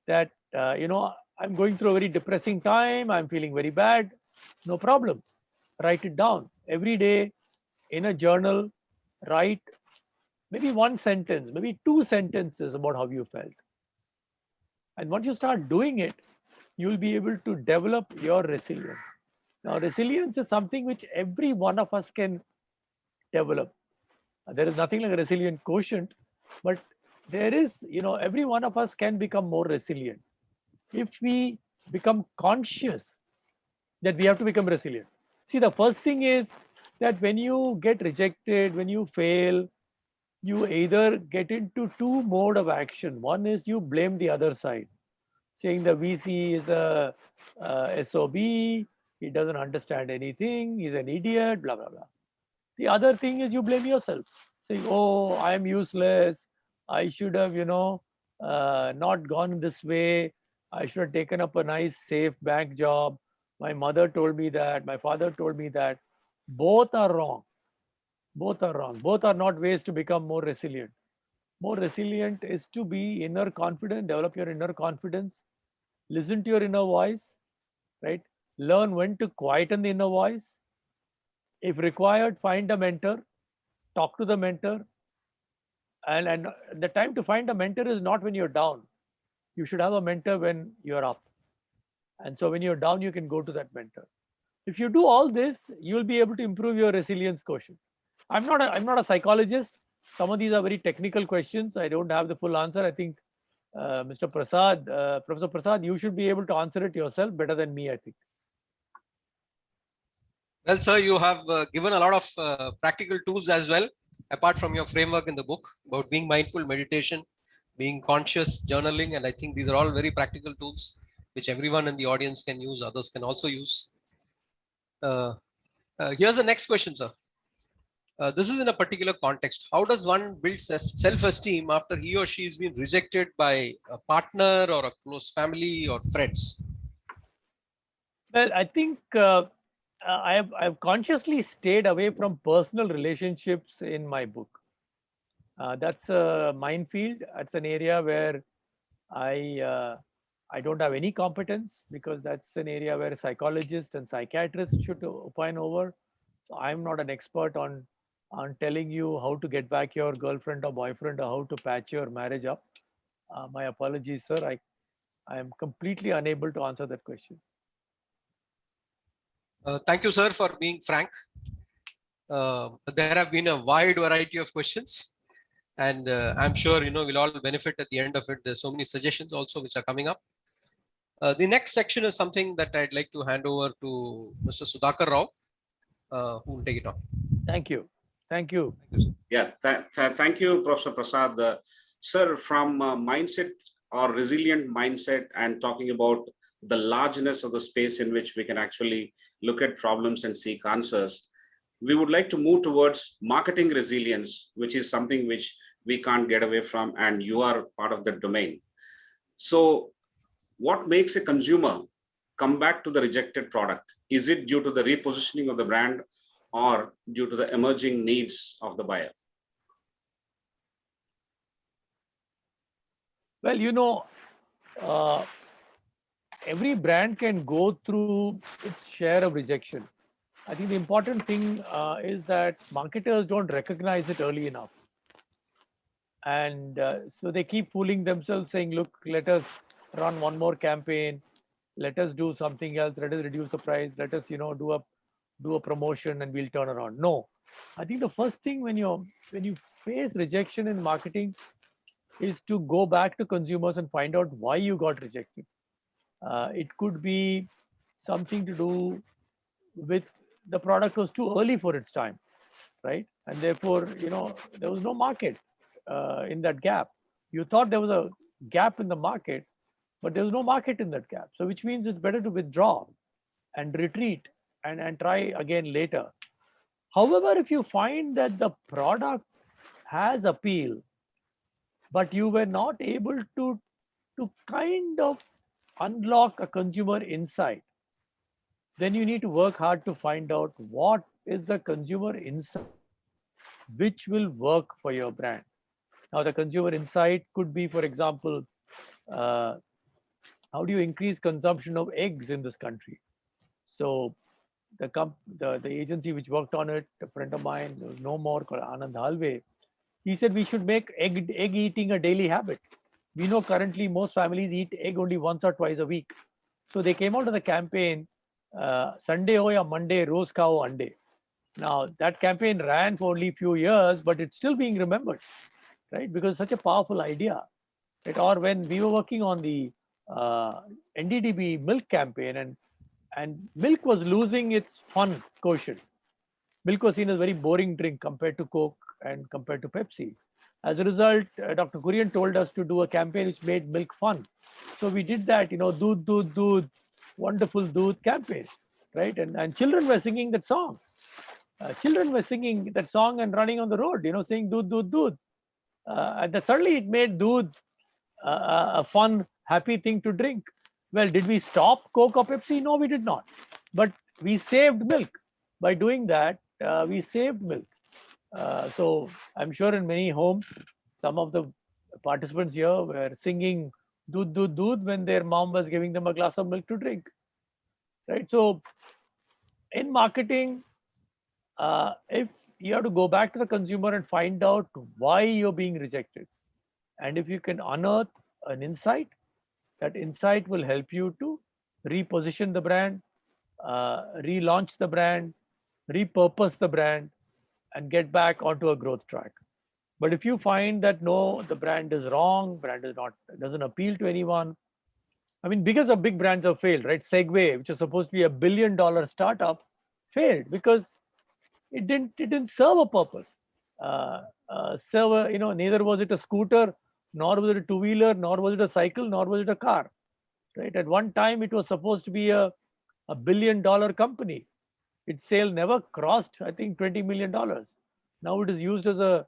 That you know, I'm going through a very depressing time, I'm feeling very bad. No problem. Write it down every day in a journal. Write maybe one sentence, maybe two sentences about how you felt. And once you start doing it, you'll be able to develop your resilience. Now, resilience is something which every one of us can develop. There is nothing like a resilient quotient, but there is, you know, every one of us can become more resilient if we become conscious that we have to become resilient. See, the first thing is that when you get rejected, when you fail, you either get into two mode of action. One is you blame the other side, saying the VC is a SOB, he doesn't understand anything, he's an idiot, blah, blah, blah. The other thing is you blame yourself, saying, oh, I'm useless, I should have, you know, not gone this way, I should have taken up a nice, safe bank job. My mother told me that, my father told me that. Both are wrong. Both are wrong. Both are not ways to become more resilient. More resilient is to be inner confident, develop your inner confidence, listen to your inner voice, right? Learn when to quieten the inner voice. If required, find a mentor, talk to the mentor. And the time to find a mentor is not when you're down. You should have a mentor when you're up. And so when you're down, you can go to that mentor. If you do all this, you'll be able to improve your resilience quotient. I'm not a psychologist. Some of these are very technical questions. I don't have the full answer. I think Mr. Prasad, Professor Prasad, you should be able to answer it yourself better than me, I think. Well, sir, you have given a lot of practical tools as well, apart from your framework in the book about being mindful, meditation, being conscious, journaling. And I think these are all very practical tools which everyone in the audience can use, others can also use. Here's the next question, sir. This is in a particular context. How does one build self-esteem after he or she has been rejected by a partner or a close family or friends? Well, I think I've consciously stayed away from personal relationships in my book. That's a minefield. That's an area where I don't have any competence, because that's an area where psychologists and psychiatrists should opine over. So I'm not an expert on telling you how to get back your girlfriend or boyfriend or how to patch your marriage up. My apologies, sir. I am completely unable to answer that question. Thank you, sir, for being frank. There have been a wide variety of questions, and I'm sure we'll all benefit at the end of it. There's so many suggestions also which are coming up. The next section is something that I'd like to hand over to Mr. Sudhakar Rao, who will take it on. Thank you. Thank you. Yeah, thank you, Professor Prasad. Sir, from mindset or resilient mindset and talking about the largeness of the space in which we can actually look at problems and seek answers, we would like to move towards marketing resilience, which is something which we can't get away from, and you are part of that domain. So what makes a consumer come back to the rejected product? Is it due to the repositioning of the brand or due to the emerging needs of the buyer? Well, every brand can go through its share of rejection. I think the important thing is that marketers don't recognize it early enough. And so they keep fooling themselves saying, look, let us run one more campaign. Let us do something else. Let us reduce the price. Let us, do a promotion and we'll turn around. No, I think the first thing when you face rejection in marketing is to go back to consumers and find out why you got rejected. It could be something to do with the product was too early for its time, right? And therefore, there was no market in that gap. You thought there was a gap in the market, but there was no market in that gap. So which means it's better to withdraw and retreat and try again later. However, if you find that the product has appeal, but you were not able to kind of unlock a consumer insight, then you need to work hard to find out what is the consumer insight which will work for your brand. Now, the consumer insight could be, for example, how do you increase consumption of eggs in this country? So the agency which worked on it, a friend of mine, there was no more, called Anand Halve, he said we should make egg eating a daily habit. We know currently most families eat egg only once or twice a week. So they came out of the campaign, Sunday ho ya Monday, Rose Khao Ande. Now that campaign ran for only a few years, but it's still being remembered, right? Because it's such a powerful idea. Right? Or when we were working on the NDDB milk campaign, and milk was losing its fun quotient. Milk was seen as a very boring drink compared to Coke and compared to Pepsi. As a result, Dr. Kurian told us to do a campaign which made milk fun. So we did that, doodh, doodh, doodh, wonderful doodh campaign, right? And children were singing that song. Children were singing that song and running on the road, saying doodh, doodh, doodh. And suddenly it made doodh a fun, happy thing to drink. Well, did we stop Coke or Pepsi? No, we did not. But we saved milk. By doing that, we saved milk. So I'm sure in many homes, some of the participants here were singing doodh, doodh, doodh when their mom was giving them a glass of milk to drink. Right? So in marketing, if you have to go back to the consumer and find out why you're being rejected, and if you can unearth an insight, that insight will help you to reposition the brand, relaunch the brand, repurpose the brand, and get back onto a growth track. But if you find that no, the brand is wrong, brand is not, doesn't appeal to anyone. I mean, because of big brands have failed, right? Segway, which is supposed to be $1 billion startup, failed because it didn't serve a purpose. Neither was it a scooter, nor was it a two-wheeler, nor was it a cycle, nor was it a car. Right? At one time, it was supposed to be a $1 billion company. Its sale never crossed, I think, $20 million. Now it is used as a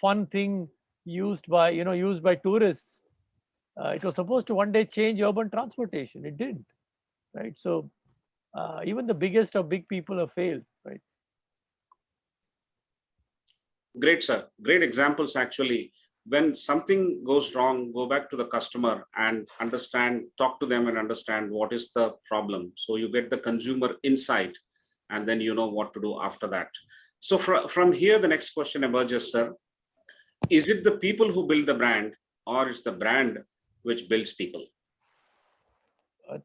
fun thing used by tourists. It was supposed to one day change urban transportation. It didn't, right? So even the biggest of big people have failed, right? Great, sir. Great examples, actually. When something goes wrong, go back to the customer and talk to them and understand what is the problem. So you get the consumer insight, and then you know what to do after that. So from here, the next question emerges, sir. Is it the people who build the brand, or is the brand which builds people?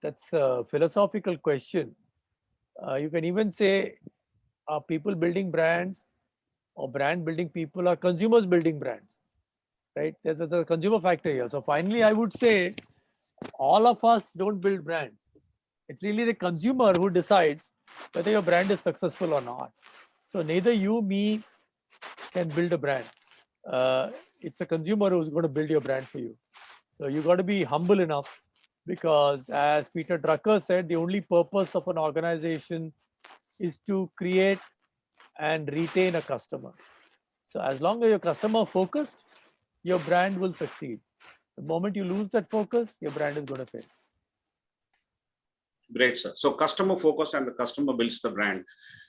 That's a philosophical question. You can even say, are people building brands or brand building people, or consumers building brands? Right? There's a consumer factor here. So finally, I would say all of us don't build brands. It's really the consumer who decides whether your brand is successful or not. So neither you, me can build a brand. It's a consumer who's going to build your brand for you. So you got to be humble enough, because as Peter Drucker said, the only purpose of an organization is to create and retain a customer. So as long as you're customer focused, your brand will succeed. The moment you lose that focus, your brand is going to fail. Great, sir. So customer focus and the customer builds the brand.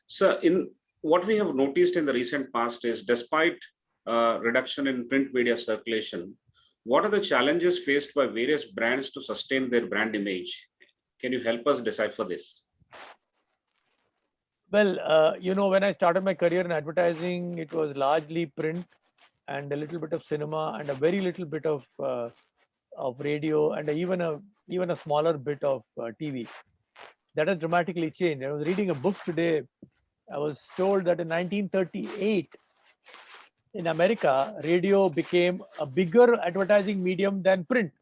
So in what we have noticed in the recent past is despite reduction in print media circulation, what are the challenges faced by various brands to sustain their brand image? Can you help us decipher this? Well, when I started my career in advertising, it was largely print and a little bit of cinema and a very little bit of radio and even a smaller bit of TV. That has dramatically changed. I was reading a book today. I was told that in 1938, in America, radio became a bigger advertising medium than print.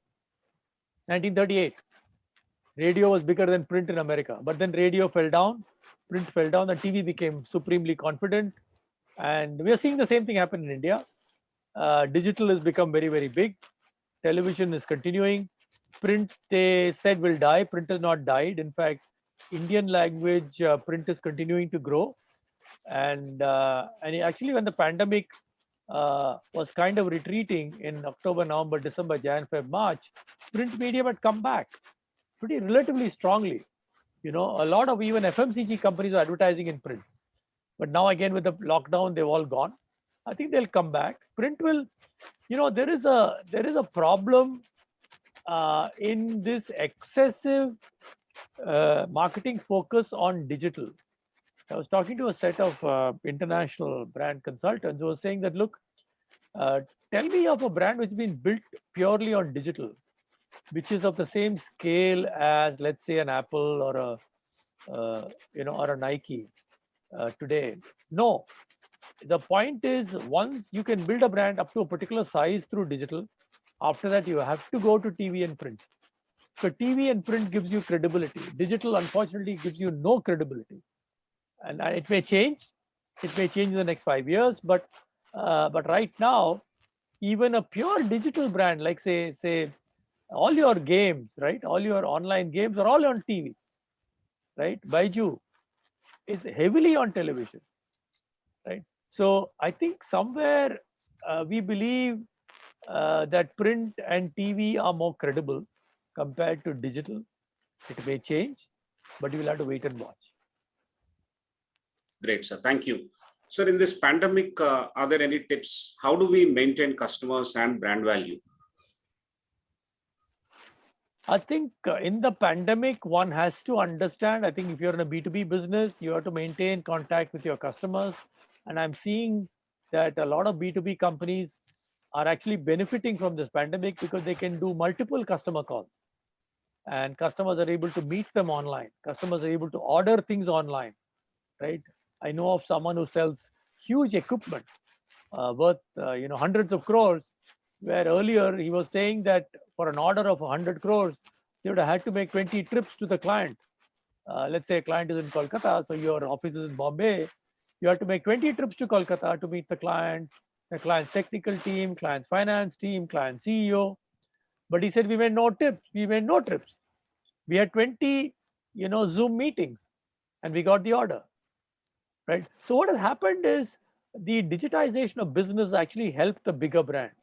1938. Radio was bigger than print in America. But then radio fell down, print fell down, and TV became supremely confident. And we are seeing the same thing happen in India. Digital has become very, very big. Television is continuing. Print, they said, will die. Print has not died. In fact, Indian language print is continuing to grow. And actually, when the pandemic was kind of retreating in October, November, December, Jan, Feb, March, print medium had come back pretty relatively strongly. A lot of even FMCG companies are advertising in print. But now again, with the lockdown, they've all gone. I think they'll come back. Print will, there is a problem in this excessive marketing focus on digital. I was talking to a set of international brand consultants who were saying that, look, tell me of a brand which has been built purely on digital, which is of the same scale as, let's say, an Apple or a Nike today. No. The point is, once you can build a brand up to a particular size through digital, after that you have to go to TV and print. So TV and print gives you credibility. Digital, unfortunately, gives you no credibility. And it may change. It may change in the next 5 years. But right now, even a pure digital brand, like say all your games, right? All your online games are all on TV, right? Baiju is heavily on television, right? So I think somewhere we believe that print and TV are more credible compared to digital. It may change, but you will have to wait and watch. Great, sir. Thank you. Sir, in this pandemic, are there any tips? How do we maintain customers and brand value? I think in the pandemic, one has to understand, I think if you're in a B2B business, you have to maintain contact with your customers. And I'm seeing that a lot of B2B companies are actually benefiting from this pandemic because they can do multiple customer calls. And customers are able to meet them online. Customers are able to order things online, right? I know of someone who sells huge equipment worth hundreds of crores, where earlier he was saying that for an order of 100 crores, they would have had to make 20 trips to the client. Let's say a client is in Kolkata, so your office is in Bombay. You have to make 20 trips to Kolkata to meet the client's technical team, client's finance team, client CEO. But he said we made no trips. We made no trips. We had 20, Zoom meetings, and we got the order, right? So what has happened is the digitization of business actually helped the bigger brands.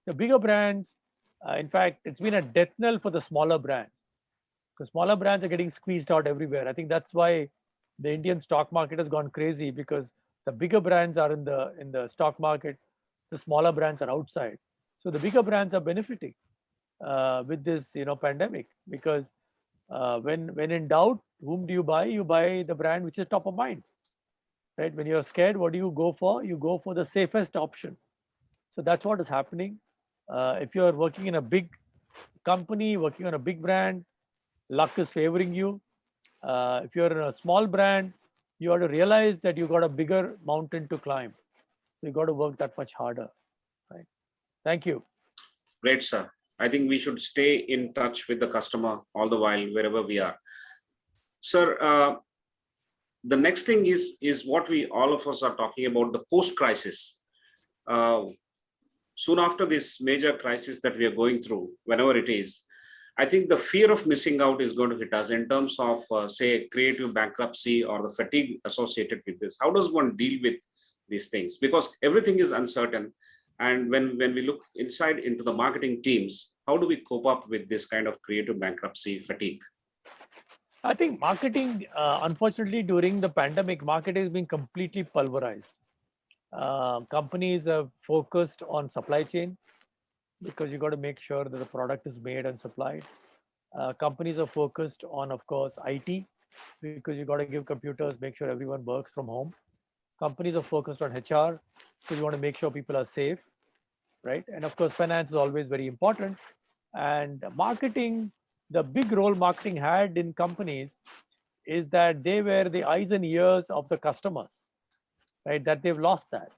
The bigger brands, in fact, it's been a death knell for the smaller brands, because smaller brands are getting squeezed out everywhere. I think that's why the Indian stock market has gone crazy, because the bigger brands are in the stock market, the smaller brands are outside. So the bigger brands are benefiting with this pandemic, because when in doubt, whom do you buy? You buy the brand which is top of mind, right? When you're scared, what do you go for? You go for the safest option. So that's what is happening. If you're working in a big company, working on a big brand, luck is favoring you. If you're in a small brand, you have to realize that you got a bigger mountain to climb. So you got to work that much harder, right? Thank you. Great, sir. I think we should stay in touch with the customer all the while, wherever we are. Sir, the next thing is what all of us are talking about, the post-crisis. Soon after this major crisis that we are going through, whenever it is, I think the fear of missing out is going to hit us in terms of, say, creative bankruptcy or the fatigue associated with this. How does one deal with these things? Because everything is uncertain. And when we look inside into the marketing teams, how do we cope up with this kind of creative bankruptcy fatigue? I think marketing, unfortunately, during the pandemic, marketing has been completely pulverized. Companies have focused on supply chain because you got to make sure that the product is made and supplied. Companies are focused on, of course, IT because you got to give computers, make sure everyone works from home. Companies are focused on HR because you want to make sure people are safe, right? And of course, finance is always very important. And marketing, the big role marketing had in companies is that they were the eyes and ears of the customers, right? That they've lost that.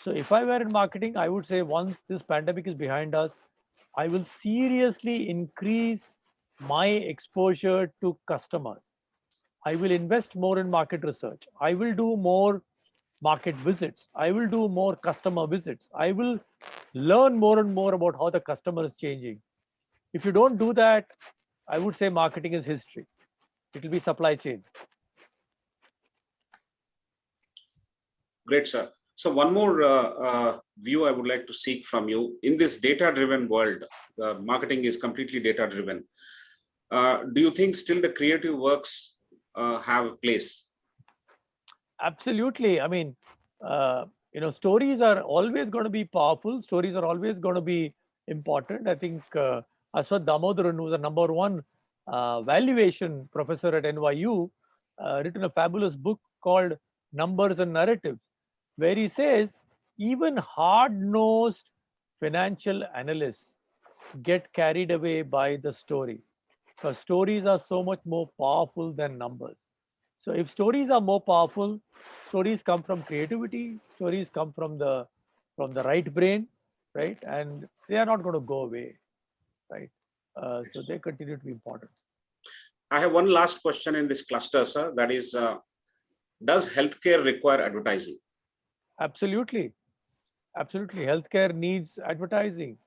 So if I were in marketing, I would say once this pandemic is behind us, I will seriously increase my exposure to customers. I will invest more in market research. I will do more market visits. I will do more customer visits. I will learn more and more about how the customer is changing. If you don't do that, I would say marketing is history. It will be supply chain. Great, sir. So one more view I would like to seek from you. In this data-driven world, marketing is completely data-driven. Do you think still the creative works have a place? Absolutely. I mean, stories are always going to be powerful. Stories are always going to be important. I think Aswath Damodaran, who's a #1 valuation professor at NYU, written a fabulous book called Numbers and Narratives, where he says even hard-nosed financial analysts get carried away by the story because stories are so much more powerful than numbers. So if stories are more powerful, stories come from creativity, stories come from the right brain, right? And they are not going to go away, right? So they continue to be important. I have one last question in this cluster, sir. That is, does healthcare require advertising? Absolutely. Absolutely. Healthcare needs advertising.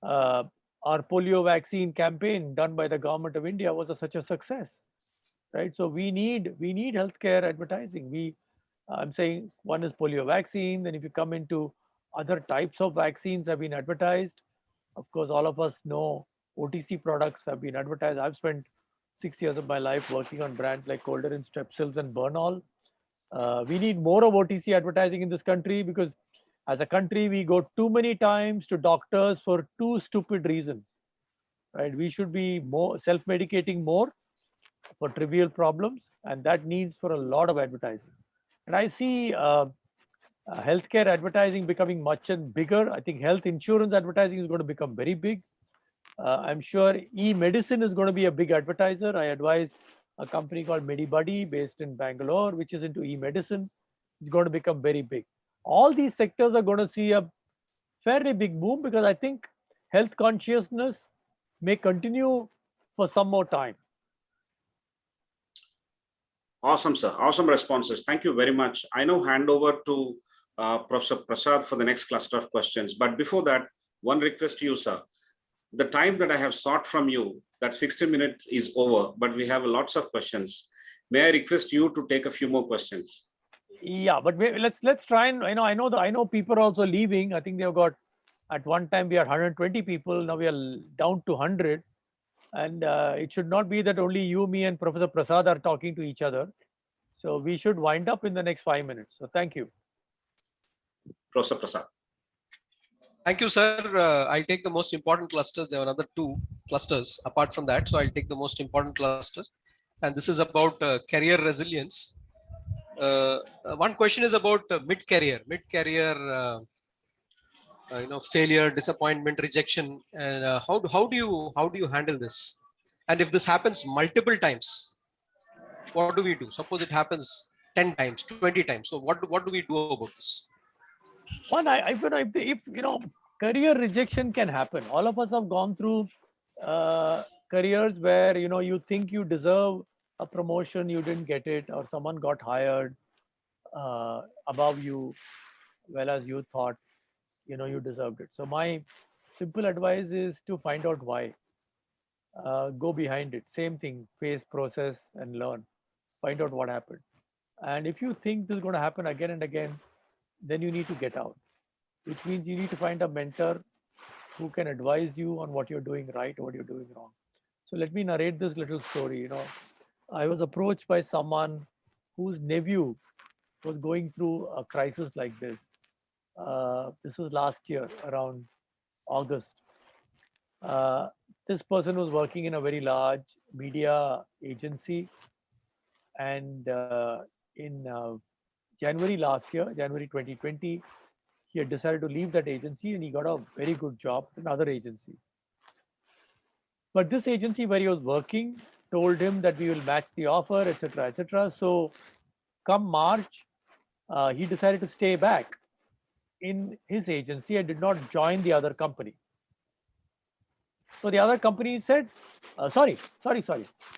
Our polio vaccine campaign done by the government of India was such a success, right? So we need healthcare advertising. I'm saying one is polio vaccine. Then if you come into other types of vaccines have been advertised. Of course, all of us know OTC products have been advertised. I've spent 6 years of my life working on brands like Colder Strepsils and Bernol. We need more of OTC advertising in this country because as a country, we go too many times to doctors for two stupid reasons, right? We should be more self-medicating more for trivial problems, and that needs for a lot of advertising. And I see healthcare advertising becoming much and bigger. I think health insurance advertising is going to become very big. I'm sure e-medicine is going to be a big advertiser. I advise a company called MediBuddy based in Bangalore, which is into e-medicine. It's going to become very big. All these sectors are going to see a fairly big boom because I think health consciousness may continue for some more time. Awesome, sir. Awesome responses. Thank you very much. I now hand over to Professor Prasad for the next cluster of questions. But before that, one request to you, sir. The time that I have sought from you, that 60 minutes is over, but we have lots of questions. May I request you to take a few more questions? Yeah, but let's try and I know people are also leaving. I think they've got at one time we had 120 people. Now we are down to 100, and it should not be that only you, me, and Professor Prasad are talking to each other. So we should wind up in the next 5 minutes. So thank you, Professor Prasad. Thank you, sir. I'll take the most important clusters. There are another 2 clusters apart from that. So I'll take the most important clusters. And this is about career resilience. One question is about mid-career, failure, disappointment, rejection. And how do you handle this? And if this happens multiple times, what do we do? Suppose it happens 10 times, 20 times. So what do we do about this? One, if career rejection can happen. All of us have gone through careers where you think you deserve a promotion, you didn't get it, or someone got hired above you, well as you thought you deserved it. So my simple advice is to find out why. Go behind it. Same thing. Face, process, and learn. Find out what happened. And if you think this is going to happen again and again, then you need to get out, which means you need to find a mentor who can advise you on what you're doing right or what you're doing wrong. So let me narrate this little story. I was approached by someone whose nephew was going through a crisis like this. This was last year, around August. This person was working in a very large media agency, and in January last year, January 2020, he had decided to leave that agency and he got a very good job at another agency. But this agency where he was working told him that we will match the offer, etc., etc. So come March, he decided to stay back in his agency and did not join the other company. So the other company said, sorry.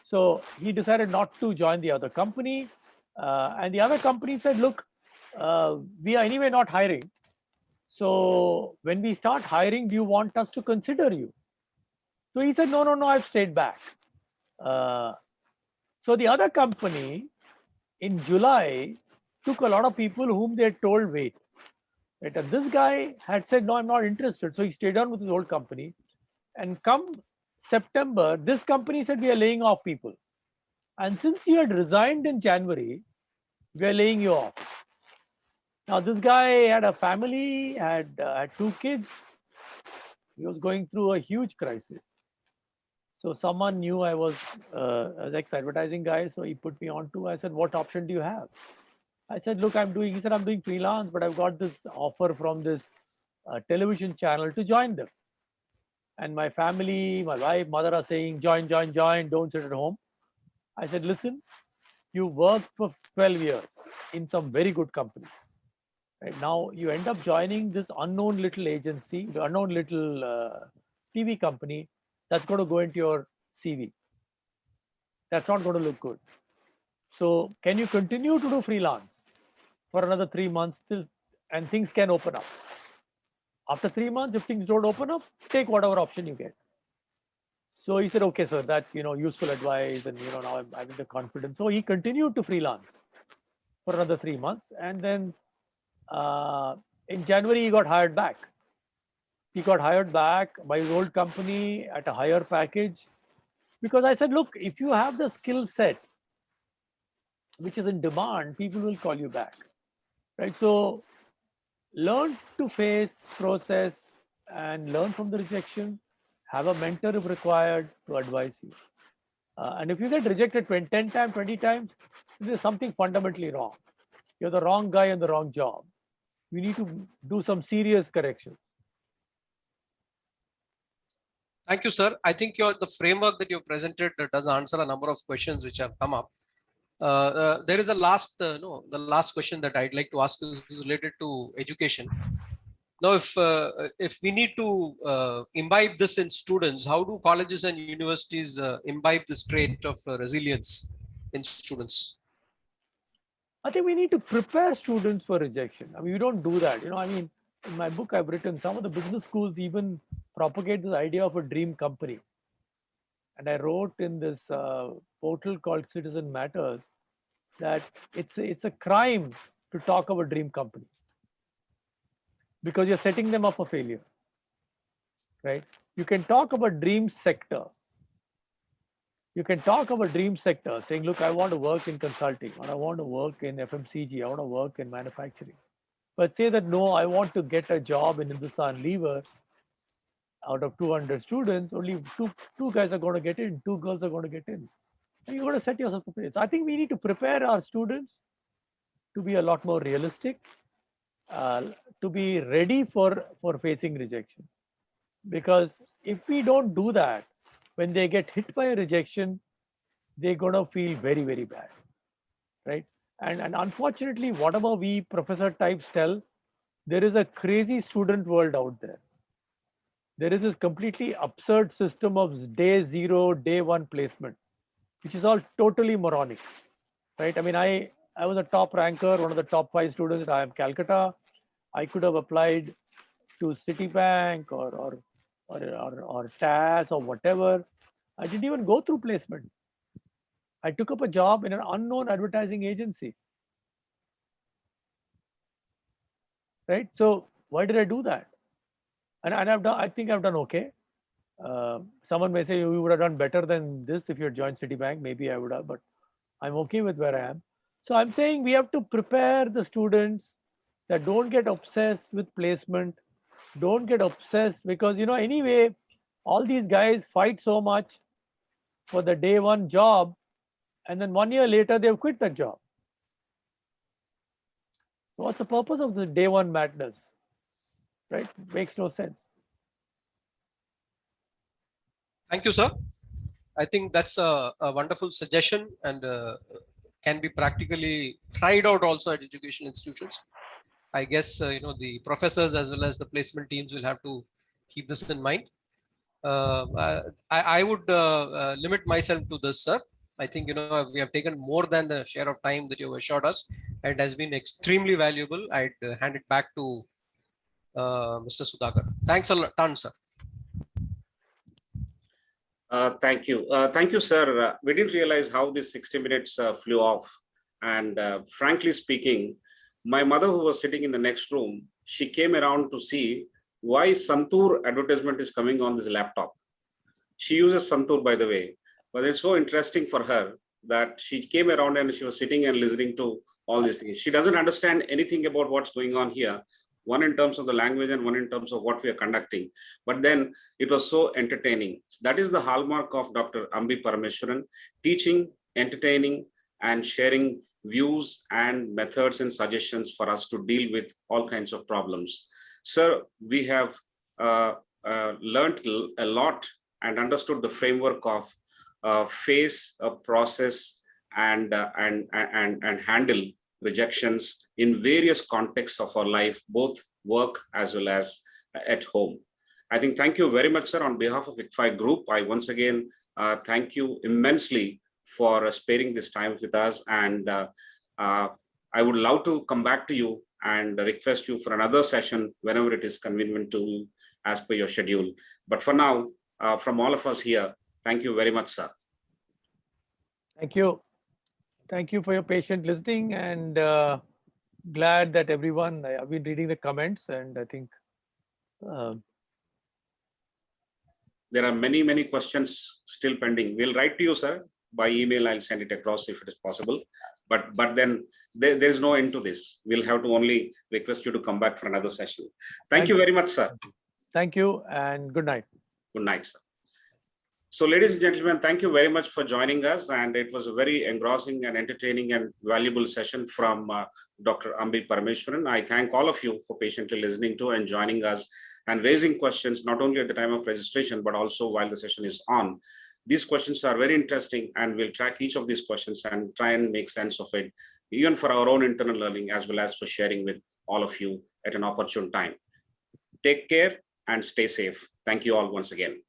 So he decided not to join the other company. And the other company said, look, we are anyway not hiring. So when we start hiring, do you want us to consider you? So he said, no, I've stayed back. So the other company in July took a lot of people whom they had told wait. Right? And this guy had said, no, I'm not interested. So he stayed on with his old company. And come September, this company said, we are laying off people. And since you had resigned in January, we are laying you off. Now, this guy had a family, had 2 kids. He was going through a huge crisis. So someone knew I was an ex-advertising guy, so he put me on to. I said, what option do you have? I said, look, he said, I'm doing freelance, but I've got this offer from this television channel to join them. And my family, my wife, mother are saying, join, don't sit at home. I said, listen, you worked for 12 years in some very good companies. Right? Now you end up joining this unknown little agency, the unknown little TV company that's going to go into your CV. That's not going to look good. So can you continue to do freelance for another 3 months till, and things can open up? After 3 months, if things don't open up, take whatever option you get. So he said, okay, sir, that's, useful advice. And, now I'm having the confidence. So he continued to freelance for another 3 months. And then in January, he got hired back. He got hired back by his old company at a higher package. Because I said, look, if you have the skill set, which is in demand, people will call you back. Right? So learn to face, process, and learn from the rejection. Have a mentor if required to advise you. And if you get rejected 10 times, 20 times, there's something fundamentally wrong. You're the wrong guy in the wrong job. We need to do some serious corrections. Thank you, sir. I think the framework that you presented does answer a number of questions which have come up. There is a the last question that I'd like to ask is related to education. Now, if we need to imbibe this in students, how do colleges and universities imbibe this trait of resilience in students? I think we need to prepare students for rejection. I mean, you don't do that. In my book, I've written some of the business schools even propagate this idea of a dream company. And I wrote in this portal called Citizen Matters that it's a crime to talk of a dream company because you're setting them up for failure, right? You can talk about dream sector. You can talk about dream sector saying, look, I want to work in consulting, or I want to work in FMCG, I want to work in manufacturing. But say that, no, I want to get a job in Hindustan Lever. Out of 200 students, only two guys are going to get in, 2 girls are going to get in. And you're going to set yourself up. So I think we need to prepare our students to be a lot more realistic, to be ready for facing rejection. Because if we don't do that, when they get hit by a rejection, they're going to feel very, very bad, right? And unfortunately, whatever we professor types tell, there is a crazy student world out there. There is this completely absurd system of day 0, day 1 placement, which is all totally moronic, right? I mean, I was a top ranker, one of the top 5 students at IIM Calcutta. I could have applied to Citibank or TAS or whatever. I didn't even go through placement. I took up a job in an unknown advertising agency, right? So why did I do that? And I think I've done okay. Someone may say you would have done better than this if you had joined Citibank. Maybe I would have, but I'm okay with where I am. So I'm saying we have to prepare the students that don't get obsessed with placement, don't get obsessed because, anyway, all these guys fight so much for the day one job, and then 1 year later they've quit the job. So what's the purpose of the day one madness? Right? Makes no sense. Thank you, sir. I think that's a wonderful suggestion and can be practically tried out also at educational institutions. I guess the professors as well as the placement teams will have to keep this in mind. I would limit myself to this, sir. I think we have taken more than the share of time that you have assured us. It has been extremely valuable. I'd hand it back to Mr. Sudhakar. Thanks a ton, sir. Thank you. Thank you, sir. We didn't realize how this 60 minutes flew off. And frankly speaking, my mother, who was sitting in the next room, she came around to see why Santur advertisement is coming on this laptop. She uses Santur, by the way, but it's so interesting for her that she came around and she was sitting and listening to all these things. She doesn't understand anything about what's going on here, one in terms of the language and one in terms of what we are conducting. But then it was so entertaining. That is the hallmark of Dr. Ambi Parameswaran, teaching, entertaining, and sharing views and methods and suggestions for us to deal with all kinds of problems. Sir, we have learned a lot and understood the framework of face, process, and handle rejections in various contexts of our life, both work as well as at home. I think thank you very much, sir. On behalf of ICFI Group, I once again thank you immensely for sparing this time with us. And I would love to come back to you and request you for another session whenever it is convenient to you as per your schedule. But for now, from all of us here, thank you very much, sir. Thank you. Thank you for your patient listening, and glad that everyone, I've been reading the comments, and I think there are many questions still pending. We'll write to you, sir, by email. I'll send it across if it is possible. But then there's no end to this. We'll have to only request you to come back for another session. Thank you very much, sir. Thank you, and good night. Good night, sir. So, ladies and gentlemen, thank you very much for joining us. And it was a very engrossing and entertaining and valuable session from Dr. Ambi Parameswaran. I thank all of you for patiently listening to and joining us and raising questions, not only at the time of registration, but also while the session is on. These questions are very interesting, and we'll track each of these questions and try and make sense of it, even for our own internal learning, as well as for sharing with all of you at an opportune time. Take care and stay safe. Thank you all once again.